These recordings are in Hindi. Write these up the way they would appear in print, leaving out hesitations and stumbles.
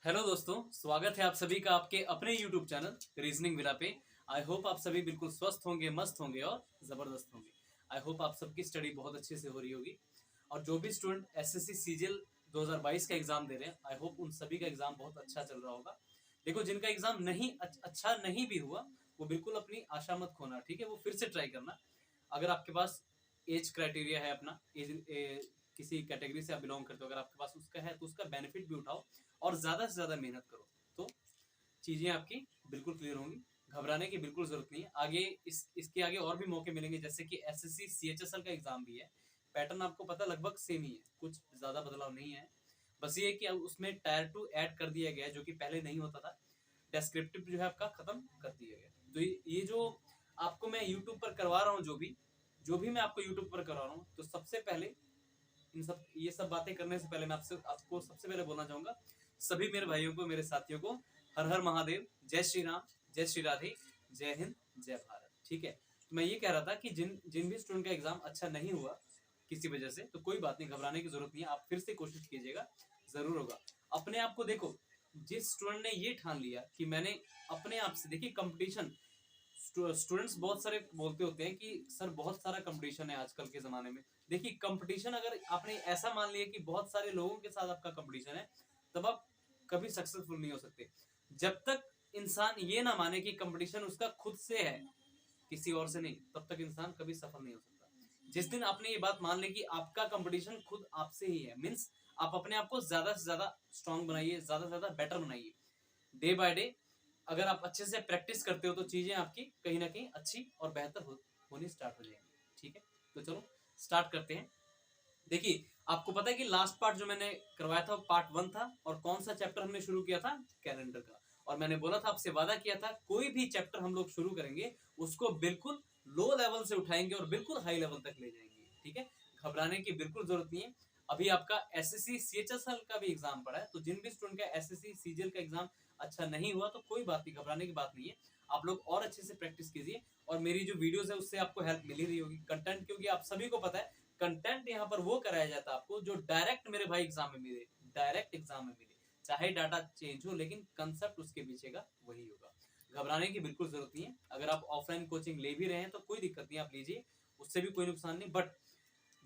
हेलो दोस्तों, स्वागत है आप सभी का आपके अपने YouTube चैनल रीजनिंग विला पे। आई होप आप सभी बिल्कुल स्वस्थ होंगे, मस्त होंगे और ज़बरदस्त होंगे। आई होप आप सबकी स्टडी बहुत अच्छे से हो रही होगी। और जो भी स्टूडेंट एसएससी सीजीएल 2022 का एग्जाम दे रहे हैं, आई होप उन सभी का एग्जाम बहुत अच्छा चल रहा होगा। देखो, जिनका एग्जाम नहीं अच्छा नहीं भी हुआ, वो बिल्कुल अपनी आशा मत खोना, ठीक है। वो फिर से ट्राई करना। अगर आपके पास एज क्राइटेरिया है, अपना एज किसी कैटेगरी से आप बिलोंग करते हो, अगर आपके पास उसका है तो उसका बेनिफिट भी उठाओ और ज्यादा से ज्यादा मेहनत करो, तो चीजें आपकी बिल्कुल क्लियर होंगी। घबराने की बिल्कुल जरूरत नहीं है। आगे इसके आगे और भी मौके मिलेंगे, जैसे कि एसएससी सीएचएसएल का एग्जाम भी है। पैटर्न आपको पता लगभग सेम ही है, कुछ ज्यादा बदलाव नहीं है। बस ये कि अब उसमें टायर 2 ऐड कर दिया गया है, जो कि पहले नहीं होता था। डेस्क्रिप्टिव जो है आपका खत्म कर दिया गया। तो ये जो आपको मैं यूट्यूब पर करवा रहा हूँ, जो भी मैं आपको यूट्यूब पर करवा रहा हूँ, तो सबसे पहले ये सब बातें करने से पहले मैं आपको सबसे पहले बोलना चाहूंगा, सभी मेरे भाइयों को, मेरे साथियों को, हर हर महादेव, जय श्री राम, जय श्री राधे, जय हिंद, जय भारत। ठीक है। तो मैं ये कह रहा था कि जिन जिन भी स्टूडेंट का एग्जाम अच्छा नहीं हुआ किसी वजह से, तो कोई बात नहीं, घबराने की जरूरत नहीं है। आप फिर से कोशिश कीजिएगा, जरूर होगा। अपने आप को देखो, जिस स्टूडेंट ने ये ठान लिया कि मैंने अपने आप से, देखिए कंपटीशन, स्टूडेंट्स बहुत सारे बोलते होते हैं कि सर बहुत सारा कंपटीशन है आजकल के जमाने में। देखिए, कंपटीशन अगर आपने ऐसा मान लिया कि बहुत सारे लोगों के साथ आपका कंपटीशन है, तब आप कभी सक्सेसफुल नहीं हो सकते। जब तक इंसान ये ना माने कि कंपटीशन उसका खुद से है, किसी और से नहीं, तब तक इंसान कभी सफल नहीं हो सकता। जिस दिन आपने ये बात मान ली कि आपका कंपटीशन खुद आपसे ही है, मीन्स आप अपने आप को ज्यादा से ज्यादा स्ट्रांग बनाइए, ज्यादा से ज्यादा बेटर बनाइए। डे बाय डे अगर आप अच्छे से प्रैक्टिस करते हो, तो चीजें आपकी कहीं ना कहीं अच्छी और बेहतर होनी स्टार्ट हो जाएंगी। ठीक है, तो चलो स्टार्ट करते हैं। देखिए, आपको पता है कि लास्ट पार्ट जो मैंने करवाया था, पार्ट 1 था। और कौन सा चैप्टर हमने शुरू किया था? कैलेंडर का। और मैंने बोला था, आपसे वादा किया था, कोई भी चैप्टर हम लोग शुरू करेंगे उसको बिल्कुल लो लेवल से उठाएंगे और बिल्कुल हाई लेवल तक ले जाएंगे। ठीक है, घबराने की बिल्कुल जरूरत नहीं है। अभी आपका एसएससी सीएचएसएल का भी एग्जाम पड़ा है, तो जिन भी स्टूडेंट का एसएससी सीजीएल का एग्जाम अच्छा नहीं हुआ, तो कोई बात नहीं, घबराने की बात नहीं है। आप लोग और अच्छे से प्रैक्टिस कीजिए। और मेरी जो वीडियोस है उससे आपको हेल्प मिल ही रही होगी, कंटेंट, क्योंकि आप सभी को पता है कंटेंट यहाँ पर वो कराया जाता है आपको जो डायरेक्ट मेरे भाई एग्जाम में मिले, डायरेक्ट एग्जाम में मिले। चाहे डाटा चेंज हो, लेकिन कंसेप्ट उसके पीछे का वही होगा। घबराने की बिल्कुल जरूरत नहीं है। अगर आप ऑफलाइन कोचिंग ले भी रहे हैं तो कोई दिक्कत नहीं, आप लीजिए, उससे भी कोई नुकसान नहीं। बट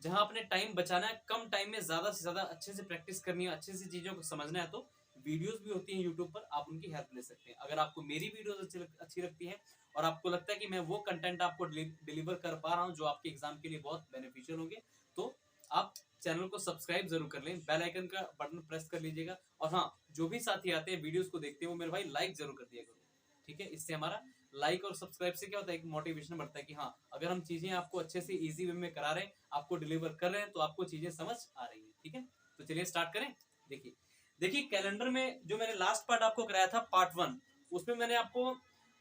जहां आपने टाइम बचाना है, कम टाइम में ज्यादा से ज्यादा अच्छे से प्रैक्टिस करनी है, अच्छे से चीजों को समझना है, तो वीडियोस भी होती हैं यूट्यूब पर, आप उनकी हेल्प ले सकते हैं। अगर आपको मेरी वीडियोस अच्छी लगती है और आपको लगता है कि मैं वो कंटेंट आपको डिलीवर कर पा रहा हूँ जो आपके एग्जाम के लिए बहुत बेनिफिशियल होंगे, तो आप चैनल को सब्सक्राइब जरूर कर लें, बेल आइकन का बटन प्रेस कर लीजिएगा। और हाँ, जो भी साथी आते हैं वीडियोस को देखते हैं, वो मेरे भाई लाइक जरूर कर दिया करो। ठीक है, इससे हमारा लाइक और सब्सक्राइब से क्या होता है, एक मोटिवेशन बढ़ता है कि हाँ, अगर हम चीजें आपको अच्छे से इजी वे में करा रहे हैं, आपको डिलीवर कर रहे हैं, तो आपको चीजें समझ आ रही है। ठीक है, तो चलिए स्टार्ट करें। देखिए देखिए कैलेंडर में जो मैंने लास्ट पार्ट आपको कराया था, पार्ट 1, उसमें मैंने आपको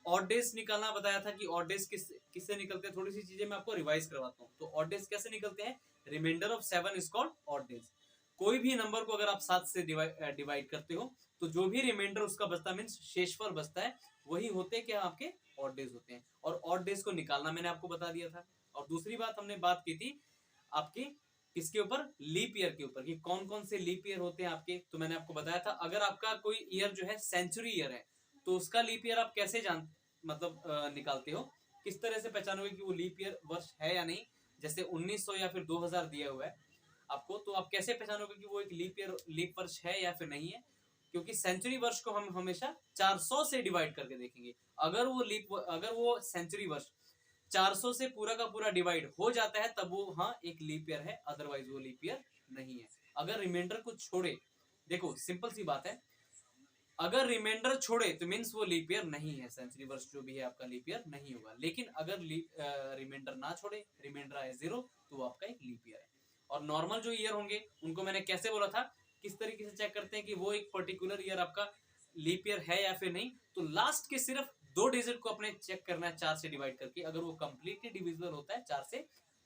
ऑड डेज निकालना बताया था कि ऑड डेज किससे निकलते हैं। थोड़ी सी चीजें मैं आपको रिवाइज करवाता हूँ। तो ऑड डेज कैसे निकलते हैं? Reminder of 7 is called odd days. कोई भी नंबर को अगर आप 7 से डिवाइड करते हो, तो जो भी रिमाइंडर उसका बचता है, मीन्स शेषफल बचता है, वही होते हैं क्या, आपके ऑड डेज होते हैं। और ऑड डेज को निकालना मैंने आपको बता दिया था। और दूसरी बात हमने बात की थी आपकी किसके ऊपर? लीप ईयर के ऊपर, कि कौन कौन से लीप ईयर होते हैं आपके। तो मैंने आपको बताया था, अगर आपका कोई ईयर जो है सेंचुरी ईयर है, तो उसका लीप ईयर आप कैसे निकालते हो, किस तरह से पहचानोगे कि वो लीप ईयर वर्ष है या नहीं। जैसे 1900 या फिर 2000 दिया हुआ है आपको, तो आप कैसे पहचानोगे कि वो एक लीप वर्ष है या फिर नहीं है? क्योंकि सेंचुरी वर्ष को हम हमेशा 400 से डिवाइड करके देखेंगे। अगर वो सेंचुरी वर्ष 400 से पूरा का पूरा डिवाइड हो जाता है, तब वो हाँ एक लीप ईयर है, अदरवाइज वो लीप ईयर नहीं है। अगर रिमाइंडर को छोड़े, देखो सिंपल सी बात है, अगर रिमाइंडर छोड़े तो मीन्स वो लीप ईयर नहीं है, सेंचुरी वर्ष जो भी है आपका लीप ईयर नहीं होगा। लेकिन अगर रिमाइंडर ना छोड़े, रिमाइंडर आए 0, तो वो आपका एक लीप ईयर है। और नॉर्मल जो ईयर होंगे, उनको मैंने कैसे बोला था, किस तरीके से चेक करते हैं कि वो एक पर्टिकुलर ईयर आपका लीप ईयर है या फिर नहीं। तो लास्ट के सिर्फ 2 डिजिट को अपने चेक करना है 4 से डिवाइड करके। अगर वो कंप्लीटली डिविजिबल होता है 4 से,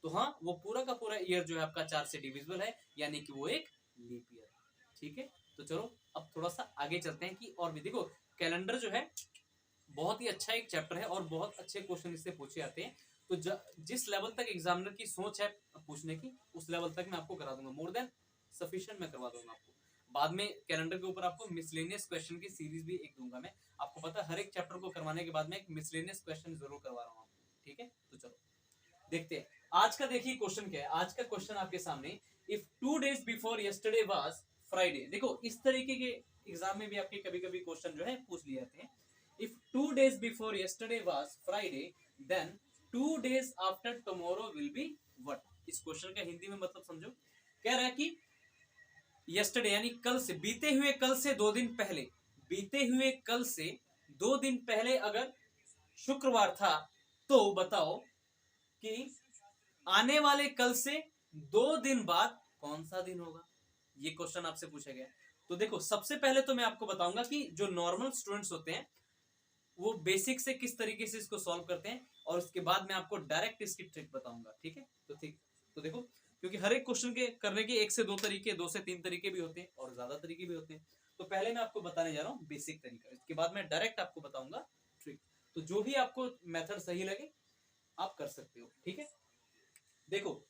तो हाँ वो पूरा का पूरा ईयर जो है आपका 4 से डिविजिबल है, यानी कि वो एक लीप ईयर है। ठीक है, तो चलो अब थोड़ा सा आगे चलते हैं कि और भी देखो, कैलेंडर जो है बहुत ही अच्छा एक चैप्टर है और बहुत अच्छे क्वेश्चन इससे पूछे जाते हैं। तो जिस लेवल तक एग्जामिनर की सोच है पूछने की, उस लेवल तक मैं आपको करा दूंगा, मोर देन सफिशिएंट मैं करवा दूंगा आपको। बाद में कैलेंडर के ऊपर आपको मिसलेनियस क्वेश्चन की सीरीज भी एक दूंगा मैं। आपको पता है हर एक चैप्टर को करवाने के बाद में एक मिसलेनियस क्वेश्चन जरूर करवा रहा हूँ, ठीक है। तो चलो देखते हैं आज का। देखिए क्वेश्चन क्या है आज का क्वेश्चन आपके सामने, if 2 days before yesterday was Friday. देखो इस तरीके के एग्जाम में भी आपके कभी कभी क्वेश्चन जो है पूछ लिए जाते हैं। If 2 days before yesterday was Friday then 2 days after tomorrow will be what. इस क्वेश्चन का हिंदी में मतलब समझो। कह रहा है कि यस्टरडे यानी कल से, बीते हुए कल से 2 दिन पहले, बीते हुए कल से 2 दिन पहले अगर शुक्रवार था तो बताओ कि आने वाले कल से 2 दिन बाद कौन सा दिन होगा। ये क्वेश्चन आपसे पूछा गया। तो देखो सबसे पहले तो मैं आपको बताऊंगा कि जो नॉर्मल स्टूडेंट्स होते हैं वो बेसिक से किस तरीके से इसको सॉल्व करते हैं, और उसके बाद मैं आपको डायरेक्ट इसकी ट्रिक बताऊंगा, ठीक है। तो ठीक, तो देखो क्योंकि हर एक क्वेश्चन के करने के 1 से 2 तरीके, 2 से 3 तरीके भी होते हैं और ज्यादा तरीके भी होते हैं। तो पहले मैं आपको बताने जा रहा हूँ बेसिक तरीका, इसके बाद मैं डायरेक्ट आपको बताऊंगा ट्रिक। तो जो भी आपको मेथड सही लगे आप कर सकते हो, ठीक है। देखो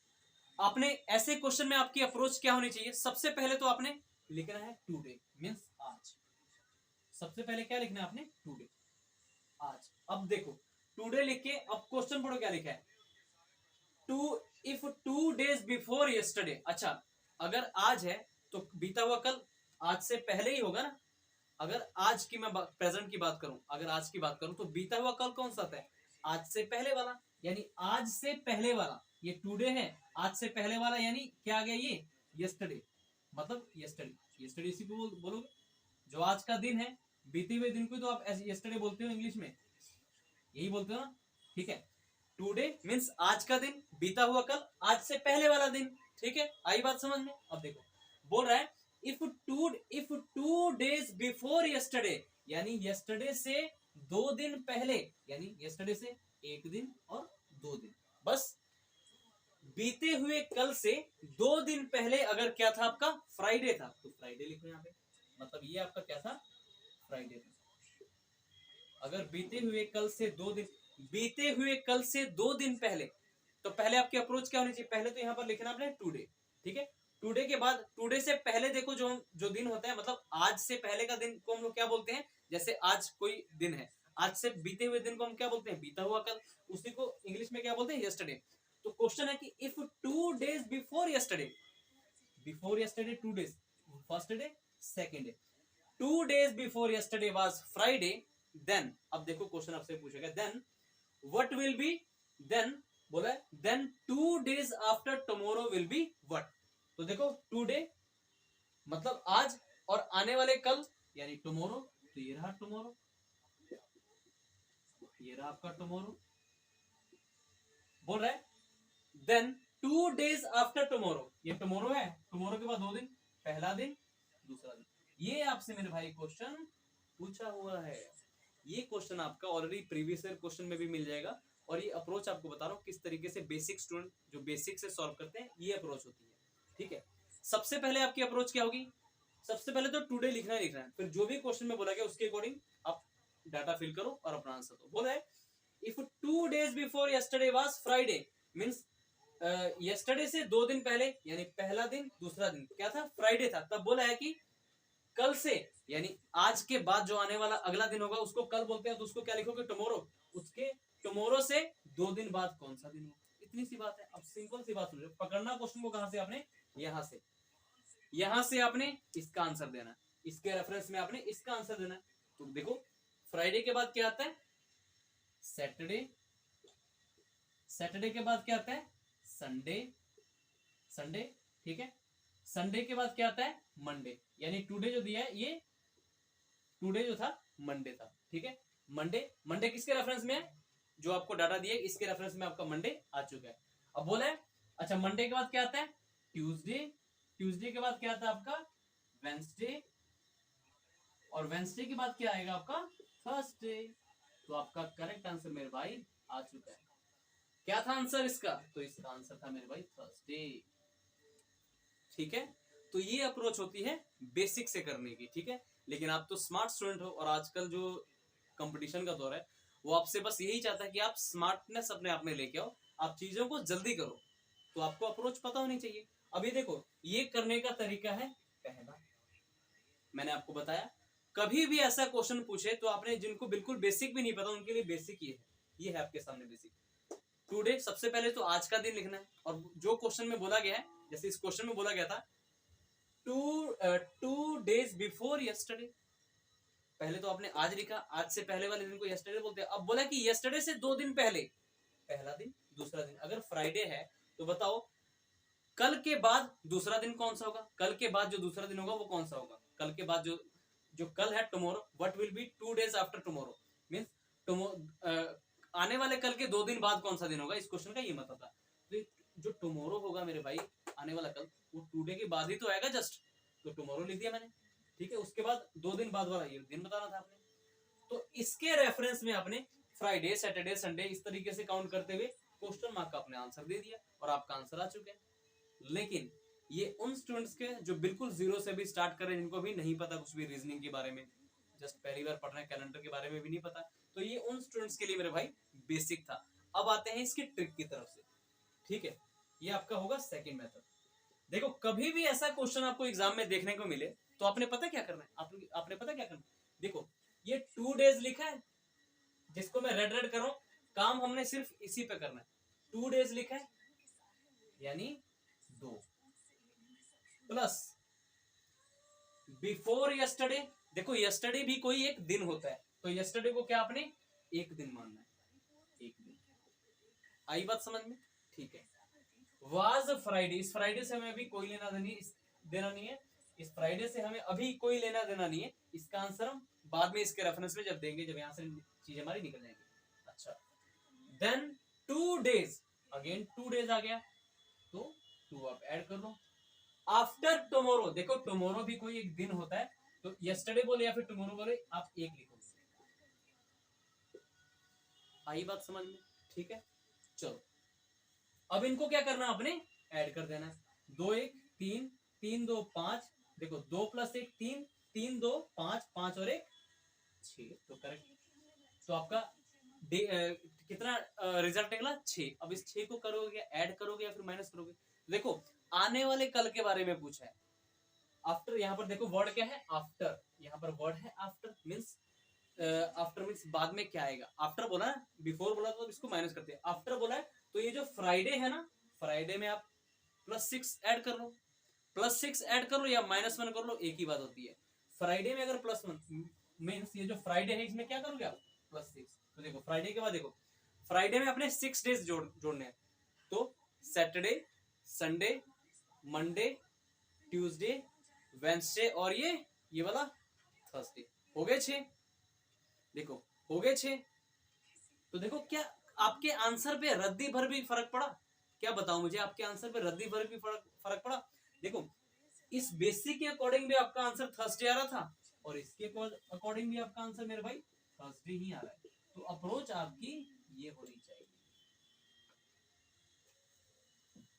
आपने ऐसे क्वेश्चन में आपकी अप्रोच क्या होनी चाहिए, सबसे पहले तो आपने लिखना है टुडे मींस आज। सबसे पहले क्या लिखना है आपने, टुडे आज। अब देखो टुडे लिख के अब क्वेश्चन पढ़ो क्या लिखा है, इफ 2 days बिफोर यस्टरडे। अच्छा अगर आज है तो बीता हुआ कल आज से पहले ही होगा ना। अगर आज की मैं प्रेजेंट की बात करूं, अगर आज की बात करूं तो बीता हुआ कल कौन सा था, आज से पहले वाला, यानी आज से पहले वाला ये टुडे है। आज से पहले वाला यानी क्या आ गया, ये यस्टरडे, मतलब यस्टरडे। यस्टरडे इसी को बोलोगे जो आज का दिन है, बीते हुए दिन को तो आप यस्टरडे बोलते हो इंग्लिश में, यही बोलते हो ना, ठीक है। टुडे मींस आज का दिन, बीता हुआ कल, आज से पहले वाला दिन, ठीक है। आई बात समझ में। अब देखो बोल रहा है if two days before yesterday, यानी यस्टरडे से 2 दिन पहले, यानी यस्टरडे से 1 दिन और 2 दिन, बस बीते हुए कल से 2 दिन पहले अगर क्या था आपका, फ्राइडे था, तो फ्राइडे लिखो यहाँ पे। मतलब ये आपका क्या था, फ्राइडे था। अगर बीते हुए कल से 2 दिन, बीते हुए कल से 2 दिन पहले, तो पहले आपकी अप्रोच क्या होनी चाहिए, पहले तो यहाँ पर लिखना आपने टुडे, ठीक है। टुडे के बाद, टुडे से पहले देखो जो दिन होता है, मतलब आज से पहले का दिन को हम लोग क्या बोलते हैं, जैसे आज कोई दिन है, आज से बीते हुए दिन को हम क्या बोलते हैं, बीता हुआ कल, उसी को इंग्लिश में क्या बोलते हैं, यस्टरडे। तो क्वेश्चन है कि if 2 days before yesterday, before yesterday 2 days, first day second day, 2 days before yesterday was Friday, then अब देखो क्वेश्चन आपसे पूछेगा then what will be, then बोला then 2 days after tomorrow will be what. तो देखो टुडे मतलब आज, और आने वाले कल यानी टुमारो, तो ये रहा टुमारो, ये रहा आपका टुमारो। बोल रहा है देन 2 days आफ्टर टुमारो, ये टुमारो है, टुमारो के बाद 2 दिन, पहला दिन दूसरा दिन। ये आपसे मेरे भाई क्वेश्चन पूछा हुआ है। ये क्वेश्चन आपका ऑलरेडी प्रीवियस ईयर क्वेश्चन में भी मिल जाएगा, और ये अप्रोच आपको बता रहा हूँ किस तरीके से बेसिक स्टूडेंट जो बेसिक से सॉल्व करते हैं ये अप्रोच होती है, ठीक है। सबसे पहले आपकी अप्रोच क्या होगी, सबसे पहले तो टुडे लिखना ही लिखना है, फिर जो भी क्वेश्चन में बोला गया उसके अकॉर्डिंग आप डाटा फिल करो और अपना आंसर दो। बोला है if 2 days before yesterday was Friday means yesterday से 2 दिन पहले, यानी पहला दिन दूसरा दिन क्या था, फ्राइडे था। तब बोला है कि कल से, यानी आज के बाद जो आने वाला अगला दिन होगा उसको कल बोलते हैं, तो उसको क्या लिखोगे, टुमारो। उसके टुमारो से 2 दिन बाद कौन सा दिन होगा, इतनी सी बात है। अब सिंपल सी बात सुन लो, पकड़ना क्वेश्चन को कहां से, आपने यहां से आपने इसका आंसर देना, इसके रेफरेंस में आपने इसका आंसर देना। तो देखो फ्राइडे के बाद क्या आता है, सैटरडे, सैटरडे के बाद क्या आता है, संडे, संडे, ठीक है। संडे के बाद क्या आता है, मंडे, यानी टुडे जो दिया है ये टुडे जो था मंडे था, ठीक है। मंडे, मंडे किसके रेफरेंस में है, जो आपको डाटा दिया है इसके रेफरेंस में आपका मंडे आ चुका है। अब बोला है अच्छा मंडे के बाद क्या आता है, ट्यूसडे, ट्यूसडे के बाद क्या आता है आपका, वेंसडे, और वेंसडे के बाद क्या आएगा आपका, थर्सडे। तो आपका करेक्ट आंसर मेरे भाई आ चुका है। क्या था आंसर इसका, तो इसका आंसर था मेरे भाई थर्सडे, ठीक है। तो ये अप्रोच होती है बेसिक से करने की, ठीक है। लेकिन आप तो स्मार्ट स्टूडेंट हो, और आजकल जो कंपटीशन का दौर है वो आपसे बस यही चाहता है कि आप स्मार्टनेस अपने आप में लेके आओ, आप चीजों को जल्दी करो, तो आपको अप्रोच पता होनी चाहिए। अभी देखो ये करने का तरीका है पहला, मैंने आपको बताया। कभी भी ऐसा क्वेश्चन पूछे तो आपने जिनको बिल्कुल बेसिक भी नहीं पता उनके लिए बेसिक ये है आपके सामने बेसिक। टुडे सबसे पहले तो आज का दिन लिखना है, और जो क्वेश्चन में बोला गया है, जैसे इस क्वेश्चन में बोला गया था 2 days बिफोर यस्टरडे, पहले तो आपने आज लिखा, आज से पहले वाले दिन को यस्टरडे बोलते हैं। अब बोला कि यस्टरडे से 2 दिन पहले, पहला दिन दूसरा दिन। अगर फ्राइडे है तो बताओ कल के बाद दूसरा दिन कौन सा होगा, कल के बाद जो दूसरा दिन होगा वो कौन सा होगा, कल के बाद जो कल है tomorrow, what will B 2 days after tomorrow, means आने वाले कल के 2 दिन बाद कौन सा दिन होगा, इस क्वेश्चन का ये मतलब था। तो जो टुमारो होगा मेरे भाई, आने वाला कल, वो टुडे के बाद ही तो आएगा जस्ट, तो टुमारो लिख दिया मैंने, ठीक है। उसके बाद 2 दिन बाद वाला ये दिन बताना था आपने। तो इसके रेफरेंस में आपने फ्राइडे, सैटरडे, संडे इस तरीके से काउंट करते हुए क्वेश्चन मार्क का आपने आंसर दे दिया, और आपका आंसर आ चुका है। लेकिन ये उन स्टूडेंट्स के जो बिल्कुल जीरो से भी स्टार्ट कर रहे हैं, जिनको भी नहीं पता कुछ भी रीजनिंग के बारे में, जस्ट पहली बार पढ़ रहे हैं, कैलेंडर के बारे में भी नहीं पता, तो ये उन स्टूडेंट्स के लिए मेरे भाई बेसिक था। अब आते हैं इसकी ट्रिक की तरफ से, ठीक है। ये आपका होगा सेकंड मेथड। देखो कभी भी ऐसा क्वेश्चन आपको एग्जाम में देखने को मिले तो आपने पता क्या करना है, आपने पता क्या करना है। देखो ये 2 days लिखा है, जिसको मैं रेड रेड कर रहा हूं, काम हमने सिर्फ इसी पे करना है। 2 days लिखा है यानी 2 प्लस बिफोर यस्टरडे। देखो यस्टरडे भी कोई एक दिन होता है, तो यस्टरडे को क्या आपने एक दिन मानना है, एक दिन। आई बात समझ में, ठीक है। वाज फ्राइडे, इस फ्राइडे से हमें अभी कोई लेना देना नहीं है, इस फ्राइडे से हमें अभी कोई लेना देना नहीं है। इसका आंसर हम बाद में इसके रेफरेंस में जब देंगे, जब यहां से चीज हमारी निकल जाएंगी। अच्छा, देन 2 days, अगेन 2 days आ गया, तो 2 आप ऐड कर लो। आफ्टर टुमारो, देखो टुमारो भी कोई एक दिन होता है, तो यस्टरडे बोले या फिर टुमारो बोले आप एक लिखो। आई बात समझ में, ठीक है। चलो अब इनको क्या करना, आपने ऐड कर देना है। 2 1 3, 3 2 5, देखो 2 + 1 3, 3 2 5, 5 और 1 6, तो करेक्ट। तो आपका कितना रिजल्ट निकला 6। अब इस 6 को करोगे, ऐड करोगे या फिर माइनस करोगे। देखो आने वाले कल के बारे में पूछा है। आफ्टर, यहाँ पर देखो वर्ड क्या है, आफ्टर, यहाँ पर वर्ड है आफ्टर, मीन्स आफ्टर मीन्स बाद में क्या आएगा। आफ्टर बोला है, बिफोर बोला तो इसको माइनस करते हैं, आफ्टर बोला है, तो ये जो फ्राइडे है ना, फ्राइडे में आप +6 ऐड कर लो, +6 ऐड कर लो या -1 कर लो, एक ही बात होती है। फ्राइडे में अगर +1 मीन्स ये जो फ्राइडे है इसमें क्या करोगे आप, +6। तो देखो फ्राइडे के बाद देखो, फ्राइडे में अपने 6 डेज जोड़ने हैं, तो Saturday, Sunday, Monday, Tuesday, Wednesday और ये वाला थर्सडे, हो गए 6। देखो हो गए 6। तो देखो क्या आपके आंसर पे रद्दी भर भी फर्क पड़ा, क्या बताऊं मुझे, आपके आंसर पे रद्दी भर भी फर्क पड़ा। देखो इस बेसिक के अकॉर्डिंग भी आपका आंसर थर्सडे आ रहा था, और इसके अकॉर्डिंग भी आपका आंसर मेरे भाई थर्सडे ही आ रहा है। तो अप्रोच आपकी ये होनी चाहिए,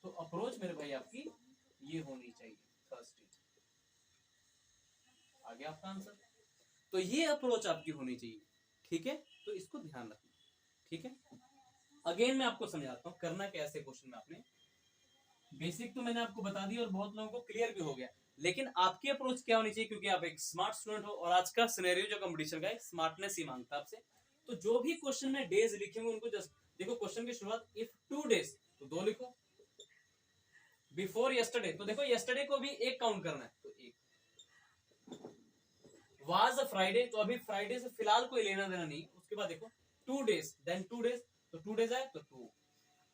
तो अप्रोच मेरे भाई आपकी ये होनी चाहिए, थर्सडे आ गया आपका आंसर। तो ये अप्रोच आपकी होनी चाहिए, ठीक है। तो इसको ध्यान रखना, ठीक है। अगेन मैं आपको समझाता हूं करना कैसे क्वेश्चन में। आपने बेसिक तो मैंने आपको बता दिया और बहुत लोगों को क्लियर भी हो गया, लेकिन आपकी अप्रोच क्या होनी चाहिए, क्योंकि आप एक स्मार्ट स्टूडेंट हो और आज का सिनेरियो जो कंपटीशन का है स्मार्टनेस ही मांगता है आपसे। तो जो भी क्वेश्चन में डेज लिखेंगे उनको जस्ट देखो, क्वेश्चन की शुरुआत इफ 2 days तो 2 लिखो, बिफोर यस्टरडे तो देखो यस्टरडे को भी एक काउंट करना है, तो 1। वाज अ फ्राइडे, तो अभी फ्राइडे से फिलहाल कोई लेना देना नहीं। उसके बाद देखो 2 days, देन 2 days, तो 2 days आए तो 2।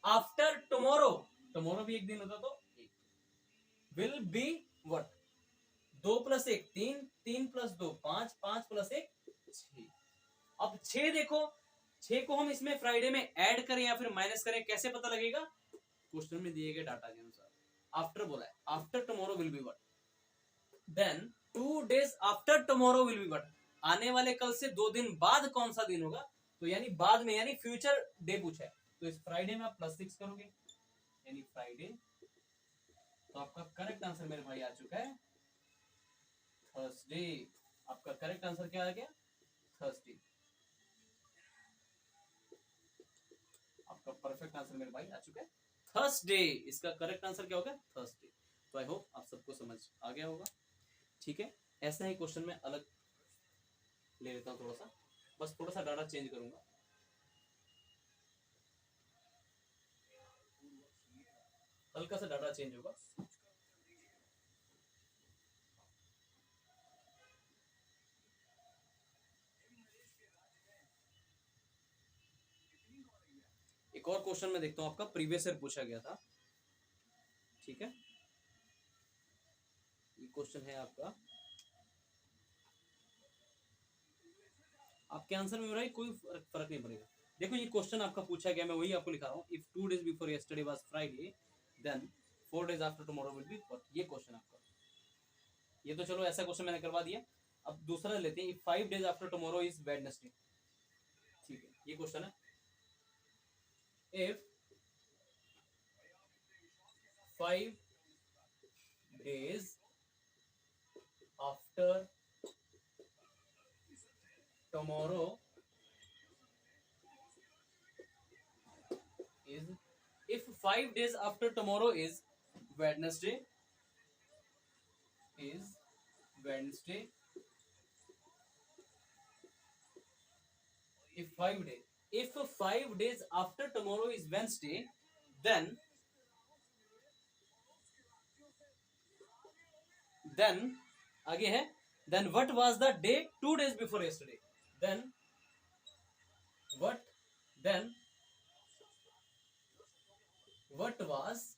आफ्टर टुमारो, टुमारो भी एक दिन होता तो 1। Will be what, 2 + 1 3, 3 + 2 5, 5 + 1 6। अब 6 देखो, 6 को हम इसमें फ्राइडे में ऐड करें या फिर माइनस करें, कैसे पता लगेगा, क्वेश्चन में दिए गए डाटा के अनुसार। आफ्टर बोला है, after tomorrow will be what, then 2 days after tomorrow will be what, आने वाले कल से 2 दिन बाद कौन सा दिन होगा, तो यानी बाद में, यानी फ्यूचर डे पूछा है। तो इस फ्राइडे में आप +6 करोगे यानी फ्राइडे, तो आपका करेक्ट आंसर मेरे भाई आ चुका है थर्सडे। आपका करेक्ट आंसर क्या आ गया, थर्सडे। आपका परफेक्ट आंसर मेरे भाई आ चुका है थर्सडे। इसका करेक्ट आंसर क्या होगा, थर्सडे। तो आई होप आप सबको समझ आ गया होगा, ठीक है। ऐसा ही क्वेश्चन में अलग ले लेता हूँ थोड़ा सा, बस थोड़ा सा डाटा चेंज करूंगा। हल्का सा डाटा चेंज होगा। एक और क्वेश्चन में देखता हूँ, आपका प्रीवियस ईयर पूछा गया था, ठीक है। ये क्वेश्चन है आपका, आपके आंसर में भाई कोई फर्क नहीं पड़ेगा। देखो ये क्वेश्चन आपका पूछा गया, मैं वही आपको लिखा रहा हूँ। If 2 days before yesterday was Friday then 4 days after tomorrow will be what. ये क्वेश्चन आपका, ये तो चलो ऐसा क्वेश्चन मैंने करवा दिया। अब दूसरा लेते हैं, if 5 days after tomorrow is Wednesday, ठीक है। ये क्वेश्चन है, if 5 days after tomorrow is, if 5 days after tomorrow is Wednesday, is Wednesday, if 5 days after tomorrow is Wednesday, then आगे है, then what was the day 2 days before yesterday, then what was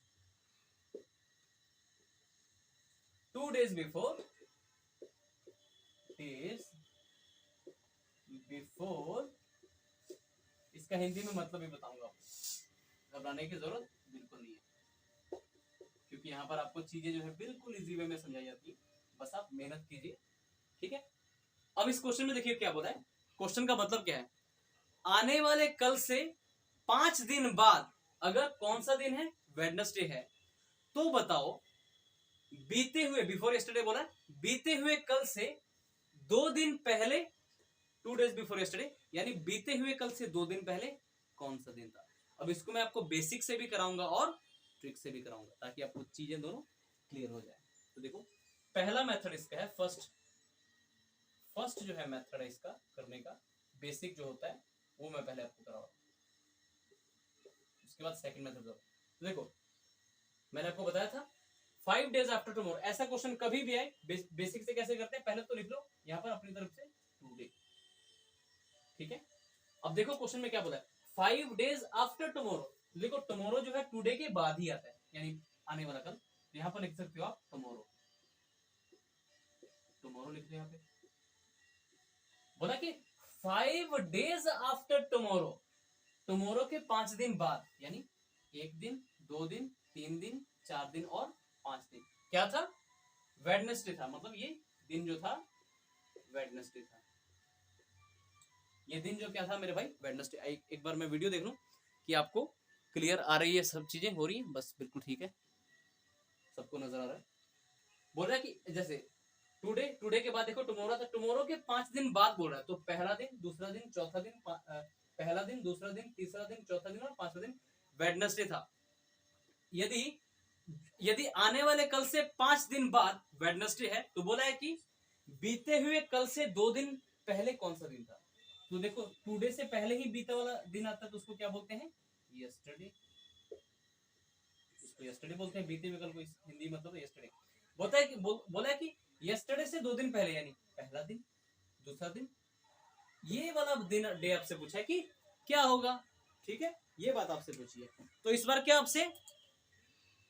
2 days before इसका हिंदी में मतलब ही बताऊंगा आपको, घबराने की जरूरत बिल्कुल नहीं है, क्योंकि यहाँ पर आपको चीजें जो है बिल्कुल इजी वे में समझाई जाती है, बस आप मेहनत कीजिए, ठीक है। अब इस क्वेश्चन में देखिए क्या बोला है, क्वेश्चन का मतलब क्या है, आने वाले कल से 5 दिन बाद अगर कौन सा दिन है, वेडनेसडे है, तो बताओ बीते हुए, बिफोर यस्टरडे बोला, बीते हुए कल से 2 दिन पहले, 2 days बिफोर यस्टरडे, यानी बीते हुए कल से 2 दिन पहले कौन सा दिन था। अब इसको मैं आपको बेसिक से भी कराऊंगा और ट्रिक से भी कराऊंगा, ताकि आपको चीजें दोनों क्लियर हो जाए। तो देखो पहला मेथड इसका है, फर्स्ट जो है मेथड है इसका करने का, बेसिक जो होता है वो मैं पहले आपको कराऊंगा, उसके बाद सेकंड मेथड। तो देखो मैंने आपको बताया था 5 days आफ्टर टुमारो, ऐसा क्वेश्चन कभी भी आए बेसिक से कैसे करते हैं, पहले तो लिख लो यहाँ पर अपनी तरफ से टुडे, ठीक है। अब देखो क्वेश्चन में क्या बोला है, 5 days आफ्टर टुमारो, देखो टुमारो जो है टुडे के बाद ही आता है, यानी आने वाला कल, यहाँ पर लिख सकते हो आप टुमारो लिख लो यहाँ पे। बोला कि 5 days आफ्टर टुमारो के 5 दिन बाद, यानी 1 दिन 2 दिन 3 दिन 4 दिन और 5 दिन, क्या था, वेडनेसडे था, मतलब ये दिन जो था वेडनेसडे था, ये दिन जो क्या था मेरे भाई, वेडनेसडे। एक बार मैं वीडियो देख लूं कि आपको क्लियर आ रही है, सब चीजें हो रही है, बस बिल्कुल ठीक है, सबको नजर आ रहा है। बोल रहा है कि जैसे टुडे के बाद देखो टुमारो था, टुमारो के 5 दिन बाद बोल रहा है, तो पहला दिन, दूसरा दिन, चौथा दिन, पहला दिन, दूसरा दिन, तीसरा दिन, चौथा दिन और 5वां दिन वेडनेसडे था। यदि आने वाले कल से 5 दिन बाद वेडनेसडे है, तो बोला है कि बीते हुए कल से 2 दिन पहले कौन सा दिन था। तो देखो टुडे से पहले ही बीता वाला दिन आता है, तो उसको क्या बोलते हैं, यस्टरडे, इसको यस्टरडे बोलते हैं, बीते हुए कल को हिंदी मतलब यस्टरडे। बोला है कि यस्टरडे से 2 दिन पहले, यानी पहला दिन, दूसरा दिन, ये वाला दिन डे आपसे पूछा है कि क्या होगा, ठीक है, ये बात आपसे पूछी है। तो इस बार क्या आपसे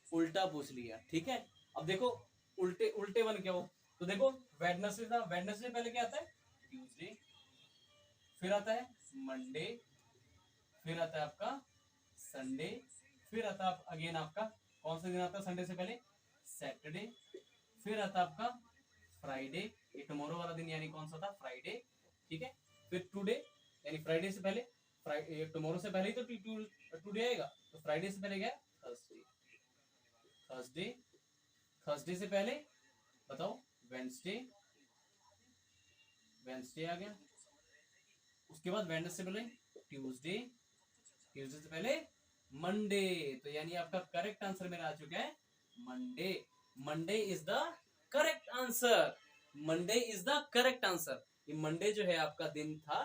उल्टा पूछ लिया, ठीक है। अब देखो उल्टे वन क्या हो, तो देखो वेडनेसडे था, वेडनेसडे पहले क्या आता है, ट्यूसडे, फिर आता है मंडे, फिर आता है आपका संडे, फिर आता है अगेन आपका कौन सा दिन आता है संडे से पहले, सैटरडे, फिर आता है आपका फ्राइडे, ये टुमारो वाला दिन यानी कौन सा था, फ्राइडे, ठीक है। फिर टुडे, यानी फ्राइडे से पहले, टुमारो से पहले ही तो टुडे आएगा, तो फ्राइडे से पहले क्या, थर्सडे से पहले बताओ वेंसडे आ गया, उसके बाद वेडनेसडे से पहले ट्यूसडे से पहले मंडे, तो यानी आपका करेक्ट आंसर मेरा आ चुका है Monday is the correct answer. Monday is the correct answer. ये मंडे जो है आपका दिन था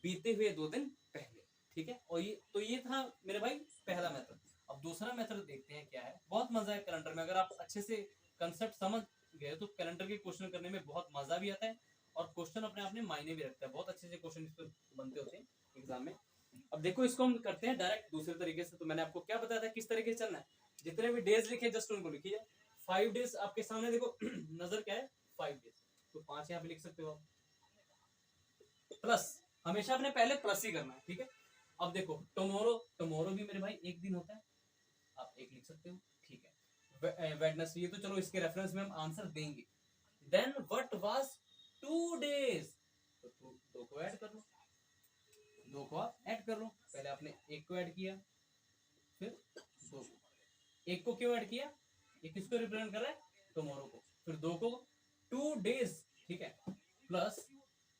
बीते हुए 2 दिन पहले, ठीक है। और ये था मेरे भाई पहला मेथड। अब दूसरा मेथड देखते हैं क्या है। बहुत मजा है कैलेंडर में, अगर आप अच्छे से कंसेप्ट समझ गए तो कैलेंडर के क्वेश्चन करने में बहुत मजा भी आता है और क्वेश्चन अपने आप में मायने भी रखता है। बहुत अच्छे से क्वेश्चन इस पर बनते होते हैं एग्जाम में। अब देखो इसको हम करते हैं डायरेक्ट दूसरे तरीके से। तो मैंने आपको क्या बताया था किस तरीके से चलना है। जितने भी डेज लिखे जस्ट उनको लिखिए। 5 डेज आपके सामने देखो नजर क्या है 5 डेज, तो 5 यहाँ पे लिख सकते हो आप। प्लस हमेशा अपने पहले प्लस ही करना है, ठीक है। अब देखो टुमारो, टुमारो भी मेरे भाई एक दिन होता है, आप एक लिख सकते हो, ठीक है। वेडनेसडे, ये तो चलो इसके रेफरेंस में हम आंसर देंगे। देन व्हाट वाज 2 डेज, तो 2 को ऐड कर लो, 2 को आप ऐड कर लो। पहले आपने 1 को ऐड किया, फिर 2 को। 1 को क्यों ऐड किया, ये किसको रिप्रेजेंट कर रहा है, टुमारो को। फिर 2 को, 2 डेज, ठीक है। प्लस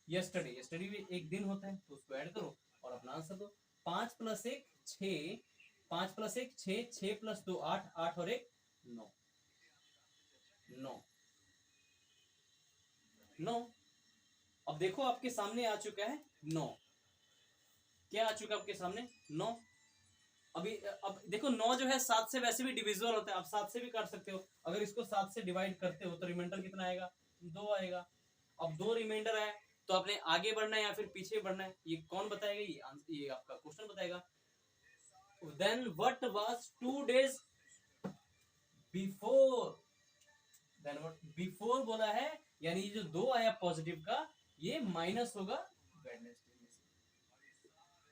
यस्टरडे, यस्टरडे भी एक दिन होता है, तो उसको ऐड करो और अपना आंसर दो। 5 + 1 6, 5 + 1 6, 6 + 2 8, 8 और 1 9, 9 9। अब देखो आपके सामने आ चुका है 9। क्या आ चुका है आपके सामने 9। अभी अब देखो 9 जो है 7 से वैसे भी डिविजिबल होता है, आप 7 से भी काट सकते हो। अगर इसको 7 से डिवाइड करते हो तो रिमाइंडर कितना आएगा, 2 आएगा। अब 2 रिमाइंडर है तो आपने आगे बढ़ना है या फिर पीछे बढ़ना है, ये कौन बताएगा, ये आपका क्वेश्चन बताएगा। Then what was 2 days before, then what before बोला है, यानी ये जो 2 आया पॉजिटिव का ये माइनस होगा वेडनेसडे में से,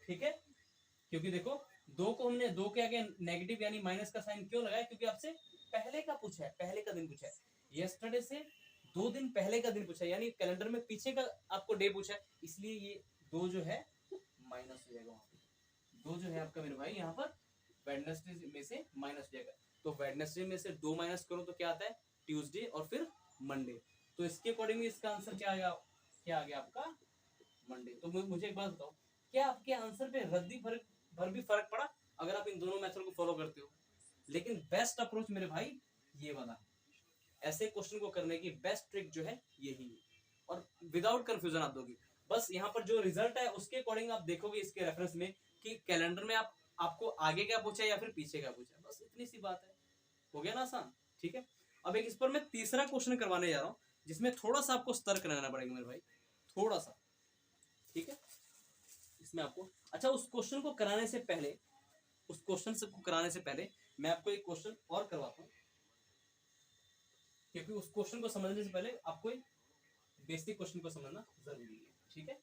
ठीक है। क्योंकि देखो 2 को हमने 2 के आगे नेगेटिव यानी माइनस का साइन क्यों लगाया, क्योंकि आपसे पहले का पूछा है, पहले का दिन पूछा है। यस्टरडे से 2 दिन पहले का दिन पूछा है, यानी कैलेंडर में पीछे का आपको डे पूछा है, इसलिए ये 2 जो है माइनस हो जाएगा वहां पे। 2 जो है आपका मेरे भाई यहाँ पर वेडनेसडे में से माइनस हो जाएगा। तो वेडनेसडे में से 2 माइनस करो तो क्या आता है, ट्यूसडे और फिर मंडे। तो इसके अकॉर्डिंग इसका आंसर क्या आएगा, क्या आ गया आपका मंडे। तो मुझे एक बात बताओ, क्या आपके आंसर पे रद्दी भर भी फर्क पड़ा अगर आप इन दोनों मेथड को फॉलो करते हो। लेकिन बेस्ट अप्रोच मेरे भाई ये वाला है। ऐसे क्वेश्चन को करने की बेस्ट ट्रिक जो है यही है, और विदाउट कंफ्यूजन आप दोगे। बस यहाँ पर जो रिजल्ट है उसके अकॉर्डिंग आप देखोगे इसके रेफरेंस में कि कैलेंडर में आपको आगे क्या पूछा है या फिर पीछे क्या पूछा है, बस इतनी सी बात है। हो गया ना आसान, ठीक है। अब एक इस पर मैं तीसरा क्वेश्चन करवाने जा रहा हूँ जिसमें थोड़ा सा आपको सतर्क रहना पड़ेगा मेरे भाई, थोड़ा सा, ठीक है। इसमें आपको, अच्छा उस क्वेश्चन को कराने से पहले, उस क्वेश्चन को कराने से पहले मैं आपको एक क्वेश्चन और करवाता हूँ, क्योंकि उस क्वेश्चन को समझने से पहले आपको एक बेसिक क्वेश्चन को समझना जरूरी है, ठीक है।